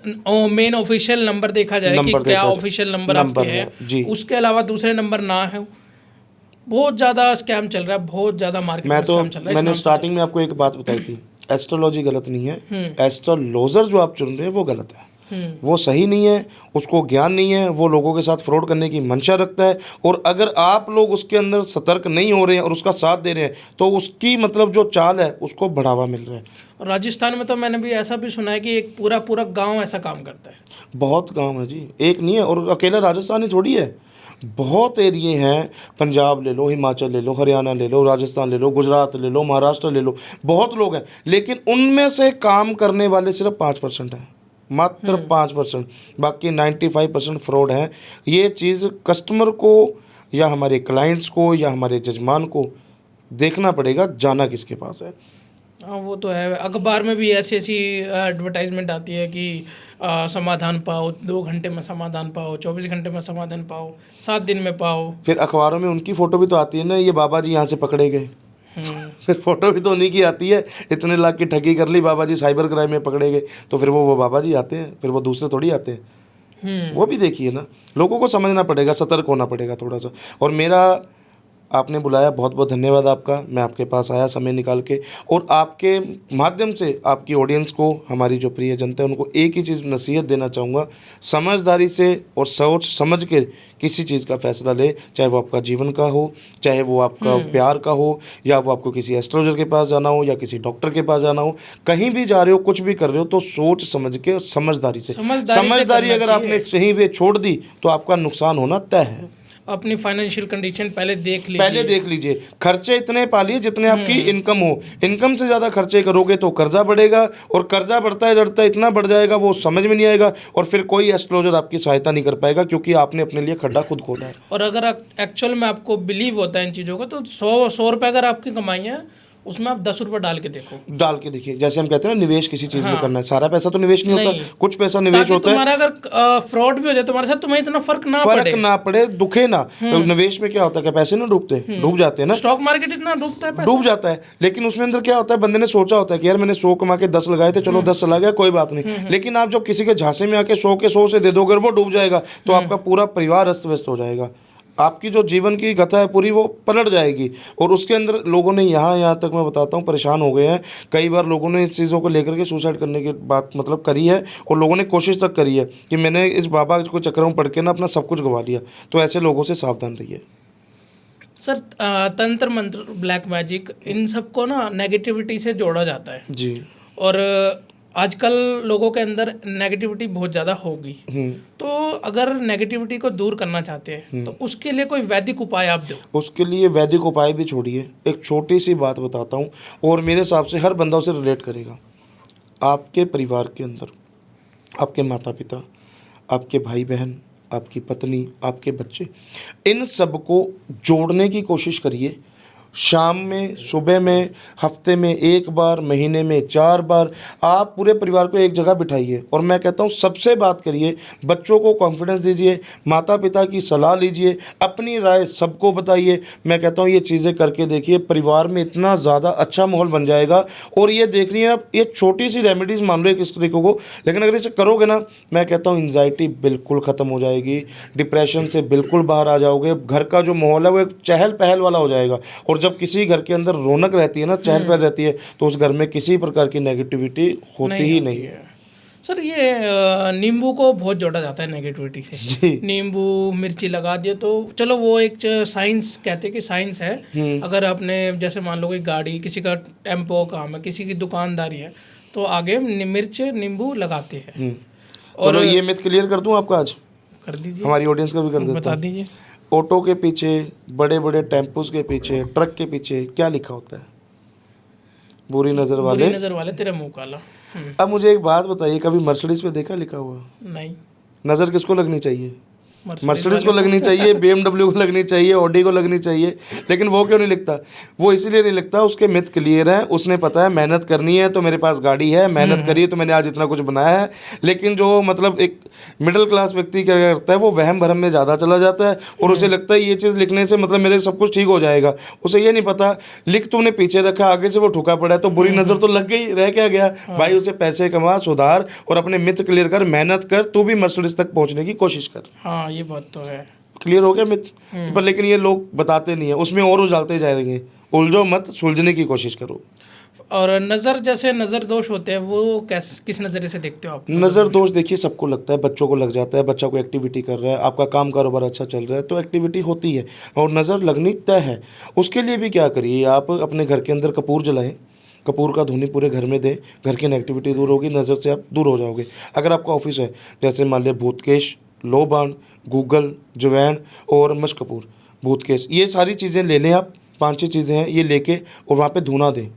मेन ऑफिशियल नंबर देखा जाए कि क्या ऑफिशियल नंबर आपके हैं, उसके अलावा दूसरे नंबर ना है। बहुत ज़्यादा स्कैम चल रहा है, बहुत ज़्यादा मार्केट में स्कैम चल रहा है। मैंने स्टार्टिंग में आपको एक बात बताई थी, एस्ट्रोलॉजी गलत नहीं है, एस्ट्रोलॉजर जो आप चुन रहे हैं वो गलत है, वो सही नहीं है, उसको ज्ञान नहीं है, वो लोगों के साथ फ्रॉड करने की मंशा रखता है। और अगर आप लोग उसके अंदर सतर्क नहीं हो रहे हैं और उसका साथ दे रहे हैं तो उसकी मतलब जो चाल है उसको बढ़ावा मिल रहा है। और राजस्थान में तो मैंने भी ऐसा भी सुना है कि एक पूरा पूरा गांव ऐसा काम करता है। बहुत गांव है जी, एक नहीं है, और अकेला राजस्थान ही थोड़ी है, बहुत एरिए हैं। पंजाब ले लो, हिमाचल ले लो, हरियाणा ले लो, राजस्थान ले लो, गुजरात ले लो, महाराष्ट्र ले लो, बहुत लोग हैं। लेकिन उनमें से काम करने वाले सिर्फ 5% हैं, मात्र 5%। बाकी 95% फ्रॉड हैं। ये चीज़ कस्टमर को या हमारे क्लाइंट्स को या हमारे जजमान को देखना पड़ेगा, जाना किसके पास है। हाँ, वो तो है। अखबार में भी ऐसी ऐसी एडवर्टाइजमेंट आती है कि समाधान पाओ, 2 घंटे में समाधान पाओ, 24 घंटे में समाधान पाओ, 7 दिन में पाओ। फिर अखबारों में उनकी फ़ोटो भी तो आती है ना, ये बाबा जी यहाँ से पकड़े गए। फिर फोटो भी तो उन्हीं की आती है, इतने लाख की ठगी कर ली बाबा जी, साइबर क्राइम में पकड़े गए, तो फिर वो बाबा जी आते हैं, फिर वो दूसरे थोड़ी आते हैं। वो भी देखिए ना, लोगों को समझना पड़ेगा, सतर्क होना पड़ेगा थोड़ा सा। और मेरा, आपने बुलाया, बहुत बहुत धन्यवाद आपका। मैं आपके पास आया समय निकाल के, और आपके माध्यम से आपकी ऑडियंस को, हमारी जो प्रिय जनता है, उनको एक ही चीज़ नसीहत देना चाहूँगा, समझदारी से और सोच समझ के किसी चीज़ का फैसला ले, चाहे वो आपका जीवन का हो, चाहे वो आपका प्यार का हो, या वो आपको किसी एस्ट्रोलॉजर के पास जाना हो या किसी डॉक्टर के पास जाना हो। कहीं भी जा रहे हो, कुछ भी कर रहे हो, तो सोच समझ के और समझदारी से, समझदारी अगर आपने कहीं भी छोड़ दी तो आपका नुकसान होना तय है। अपनी फाइनेंशियल कंडीशन पहले देख लीजिए, खर्चे इतने पालिए जितने आपकी इनकम हो। इनकम से ज़्यादा खर्चे करोगे तो कर्जा बढ़ेगा, और कर्जा बढ़ता है बढ़ता इतना बढ़ जाएगा वो समझ में नहीं आएगा, और फिर कोई एस्ट्रोलॉजर आपकी सहायता नहीं कर पाएगा, क्योंकि आपने अपने लिए खड्डा खुद खोदा है। और अगर एक्चुअल में आपको बिलीव होता है इन चीज़ों का, तो 100 रुपये अगर आपकी कमाई है उसमें आप 10 रुपये डाल के देखो, डाल के देखिए। जैसे हम कहते हैं ना, निवेश किसी चीज़ में हाँ। करना है, सारा पैसा तो निवेश नहीं नहीं। होता, कुछ पैसा निवेश ताकि होता है। तुम्हारा अगर फ्रॉड भी हो जाए तुम्हारे साथ, तुम्हें इतना फर्क ना फर्क पड़े, ना पड़े, दुखे ना। तो निवेश में क्या होता है, क्या पैसे ना डूबते, डूब जाते हैं ना, स्टॉक मार्केट इतना डूबता है पैसा। डूब जाता है। लेकिन उसमें अंदर क्या होता है, बंदे ने सोचा होता है कि यार मैंने 100 कमा के 10 लगाए थे, चलो 10 चला गया, कोई बात नहीं। लेकिन आप जब किसी के झांसे में आके 100 के 100 से दे दोगे और वो डूब जाएगा, तो आपका पूरा परिवार अस्त व्यस्त हो जाएगा, आपकी जो जीवन की गथा है पूरी वो पलट जाएगी। और उसके अंदर लोगों ने यहाँ तक मैं बताता हूँ परेशान हो गए हैं। कई बार लोगों ने इस चीज़ों को लेकर के सुसाइड करने की बात मतलब करी है, और लोगों ने कोशिश तक करी है कि मैंने इस बाबा को चक्कर में पड़ के ना अपना सब कुछ गंवा लिया। तो ऐसे लोगों से सावधान रहिए। सर तंत्र मंत्र, ब्लैक मैजिक, इन सबको ना नेगेटिविटी से जोड़ा जाता है जी। और आजकल लोगों के अंदर नेगेटिविटी बहुत ज़्यादा होगी। तो अगर नेगेटिविटी को दूर करना चाहते हैं तो उसके लिए कोई वैदिक उपाय आप दो। उसके लिए वैदिक उपाय भी छोड़िए, एक छोटी सी बात बताता हूँ, और मेरे हिसाब से हर बंदा उसे रिलेट करेगा। आपके परिवार के अंदर आपके माता पिता, आपके भाई बहन, आपकी पत्नी, आपके बच्चे, इन सबको जोड़ने की कोशिश करिए। शाम में, सुबह में, हफ्ते में 1 बार, महीने में 4 बार आप पूरे परिवार को एक जगह बिठाइए। और मैं कहता हूँ सबसे बात करिए, बच्चों को कॉन्फिडेंस दीजिए, माता पिता की सलाह लीजिए, अपनी राय सबको बताइए। मैं कहता हूँ ये चीज़ें करके देखिए, परिवार में इतना ज़्यादा अच्छा माहौल बन जाएगा। और ये देख रही हैं आप, ये छोटी सी रेमेडीज़ मान लो किस तरीके को, लेकिन अगर इसे करोगे ना, मैं कहता हूँ एंजाइटी बिल्कुल ख़त्म हो जाएगी, डिप्रेशन से बिल्कुल बाहर आ जाओगे, घर का जो माहौल है वो एक चहल पहल वाला हो जाएगा। और जब किसी घर के अंदर रौनक रहती है ना, चहल पहल रहती है, तो उस घर में किसी प्रकार की नेगेटिविटी होती ही नहीं है। सर ये नींबू को बहुत जोड़ा जाता है नेगेटिविटी से। नींबू मिर्ची लगा दिए तो चलो वो एक साइंस कहते हैं कि साइंस है। अगर आपने जैसे मान लो कोई गाड़ी, किसी का टेम्पो काम है, किसी की दुकानदारी है, तो आगे मिर्च नींबू लगाते हैं। और ये मिथ क्लियर कर दूं आपका, आज कर दीजिए, हमारी ऑडियंस का भी कर देता बता हूं। दीजिए। ऑटो के पीछे, बड़े बड़े टेम्पोज के पीछे, ट्रक के पीछे क्या लिखा होता है? बुरी नज़र वाले, बुरी नज़र वाले तेरा मुंह काला। अब मुझे एक बात बताइए, कभी मर्सिडीज पे देखा लिखा हुआ? नहीं। नज़र किसको लगनी चाहिए? मर्सिडीज को लगनी चाहिए, BMW को लगनी चाहिए, ऑडी को लगनी चाहिए। लेकिन वो क्यों नहीं लिखता? वो इसीलिए नहीं लिखता, उसके मिथ क्लियर है, उसने पता है मेहनत करनी है तो मेरे पास गाड़ी है, मेहनत करी है तो मैंने आज इतना कुछ बनाया है। लेकिन जो मतलब एक मिडिल क्लास व्यक्ति क्या करता है, वो वहम भरम में ज़्यादा चला जाता है और उसे लगता है ये चीज़ लिखने से मतलब मेरे सब कुछ ठीक हो जाएगा। उसे ये नहीं पता, लिख तूने पीछे रखा, आगे से वो ठुका पड़ा है, तो बुरी नज़र तो लग गई, रह क्या गया भाई? उसे पैसे कमा, सुधार और अपने मिथ क्लियर कर, मेहनत कर, तू भी मर्सिडीज तक पहुँचने की कोशिश कर। हाँ ये बात तो है। क्लियर हो गया मिथ? पर लेकिन ये लोग बताते नहीं है, उसमें और उलझाते जाएंगे। उलझो मत, सुलझने की कोशिश करो। और नज़र, जैसे नज़र दोष होते हैं, वो किस नज़रिए से देखते हो आप? नज़र दोष देखिए सबको लगता है, बच्चों को लग जाता है, बच्चा कोई एक्टिविटी कर रहा है, आपका काम कारोबार अच्छा चल रहा है तो एक्टिविटी होती है और नज़र लगनी तय है। उसके लिए भी क्या करिए, आप अपने घर के अंदर कपूर जलाएं, कपूर का धुनी पूरे घर में दें, घर की नेगेटिविटी दूर होगी, नज़र से आप दूर हो जाओगे। अगर आपका ऑफिस है, जैसे मान लिया भूतकेश, लोबान, गूगल, जवैन और मशकपूर, भूतकेश, ये सारी चीज़ें ले लें आप, 5-6 चीज़ें हैं, ये लेके और वहाँ पे धुना दें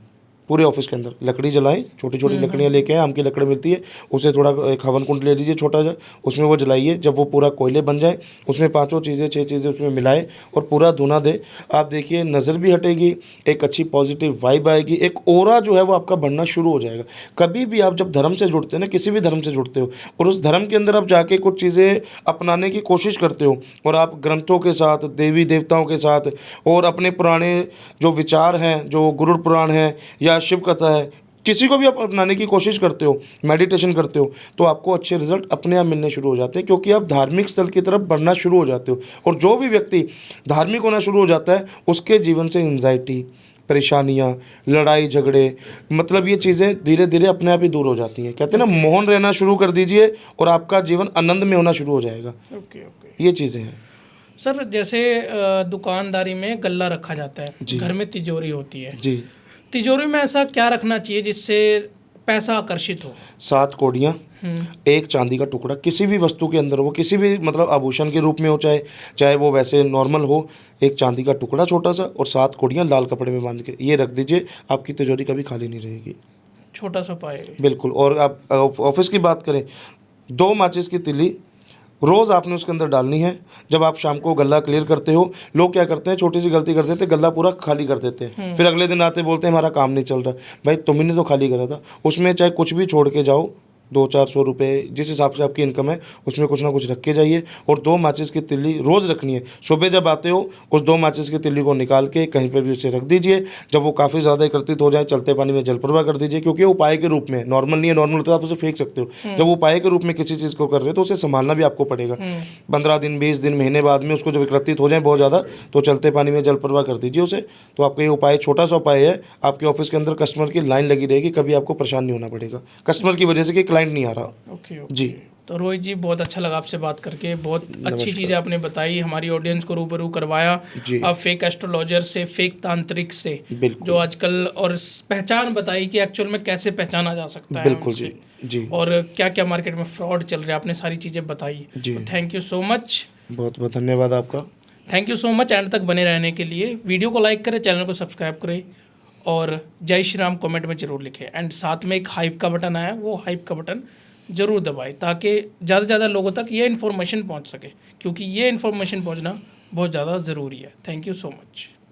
पूरे ऑफिस के अंदर। लकड़ी जलाएं, छोटी छोटी लकड़ियाँ लेके आए, आम की लकड़ी मिलती है, उसे थोड़ा एक हवन कुंड ले लीजिए छोटा सा, उसमें वो जलाइए। जब वो पूरा कोयले बन जाए, उसमें 5 चीज़ें 6 चीज़ें उसमें मिलाएं और पूरा धुना दे। आप देखिए नज़र भी हटेगी, एक अच्छी पॉजिटिव वाइब आएगी, एक ओरा जो है वो आपका बढ़ना शुरू हो जाएगा। कभी भी आप जब धर्म से जुड़ते हैं ना, किसी भी धर्म से जुड़ते हो और उस धर्म के अंदर आप जाके कुछ चीज़ें अपनाने की कोशिश करते हो और आप ग्रंथों के साथ, देवी देवताओं के साथ और अपने पुराने जो विचार हैं, जो गुरुड़ पुराण है या शिव कथा है, किसी को भी आप अपनाने की कोशिश करते हो, मेडिटेशन करते हो, तो आपको अच्छे रिजल्ट अपने आप मिलने शुरू हो जाते हैं, क्योंकि आप धार्मिक स्थल की तरफ बढ़ना शुरू हो जाते हो। और जो भी व्यक्ति धार्मिक होना शुरू हो जाता है, उसके जीवन से एंजाइटी, परेशानियाँ, लड़ाई झगड़े, मतलब ये चीज़ें धीरे धीरे अपने आप ही दूर हो जाती हैं। कहते हैं ना, मौन रहना शुरू कर दीजिए और आपका जीवन आनंद में होना शुरू हो जाएगा। ओके। ये चीज़ें हैं सर। जैसे दुकानदारी में गल्ला रखा जाता है, घर में तिजोरी होती है जी, तिजोरी में ऐसा क्या रखना चाहिए जिससे पैसा आकर्षित हो? 7 कौड़ियाँ, एक चांदी का टुकड़ा, किसी भी वस्तु के अंदर, वो किसी भी मतलब आभूषण के रूप में हो, चाहे वो वैसे नॉर्मल हो, एक चांदी का टुकड़ा छोटा सा और 7 कौड़ियाँ लाल कपड़े में बांध के ये रख दीजिए, आपकी तिजोरी कभी खाली नहीं रहेगी। छोटा सा पाए, बिल्कुल। और आप ऑफिस की बात करें, 2 माचिस की तिल्ली रोज़ आपने उसके अंदर डालनी है। जब आप शाम को गल्ला क्लियर करते हो, लोग क्या करते हैं, छोटी सी गलती कर देते हैं, गल्ला पूरा खाली कर देते हैं, फिर अगले दिन आते बोलते हैं हमारा काम नहीं चल रहा। भाई तुमने तो खाली करा था, उसमें चाहे कुछ भी छोड़ के जाओ, 200-400 रुपये जिस हिसाब से आपकी इनकम है उसमें कुछ ना कुछ रख के जाइए। और 2 माचिस की तिल्ली रोज़ रखनी है। सुबह जब आते हो उस 2 माचिस की तिल्ली को निकाल के कहीं पर भी उसे रख दीजिए। जब वो काफ़ी ज़्यादा एकत्रित हो जाए, चलते पानी में जल प्रवाह कर दीजिए, क्योंकि वो उपाय के रूप में, नॉर्मल नहीं है। नॉर्मल तो आप उसे फेंक सकते हो, जब वो उपाय के रूप में किसी चीज़ को कर रहे हो तो उसे संभालना भी आपको पड़ेगा। 15 दिन, 20 दिन, महीने बाद में उसको जब एकत्रित हो जाए बहुत ज़्यादा, तो चलते पानी में जल प्रवाह कर दीजिए उसे। तो आपका ये उपाय, छोटा सा उपाय है, आपके ऑफिस के अंदर कस्टमर की लाइन लगी रहेगी, कभी आपको परेशान नहीं होना पड़ेगा कस्टमर की वजह से कि क्लाइंट नहीं आ रहा। ओके जी। तो रोहित जी, बहुत अच्छा लगा आपसे बात करके, बहुत अच्छी चीज़ें आपने बताई, हमारी ऑडियंस को रूबरू करवाया जी। अब फेक एस्ट्रोलॉजर से, फेक तांत्रिक से, बिल्कुल। जो आजकल, और पहचान बताई कि एक्चुअल में कैसे पहचाना जा सकता है बिल्कुल उनसे, जी। और क्या क्या मार्केट में फ्रॉड चल रहा है, आपने सारी चीज़ें बताई। जी। तो थैंक यू सो मच। बहुत बहुत धन्यवाद आपका। Thank you so much and तक बने रहने के लिए। वीडियो को लाइक करें, चैनल को सब्सक्राइब करें, और जय श्री राम कमेंट में ज़रूर लिखें। एंड साथ में एक हाइप का बटन आया, वो हाइप का बटन ज़रूर दबाएं, ताकि ज़्यादा से ज़्यादा लोगों तक ये इन्फॉर्मेशन पहुंच सके, क्योंकि ये इन्फॉर्मेशन पहुंचना बहुत ज़्यादा ज़रूरी है। Thank you so much.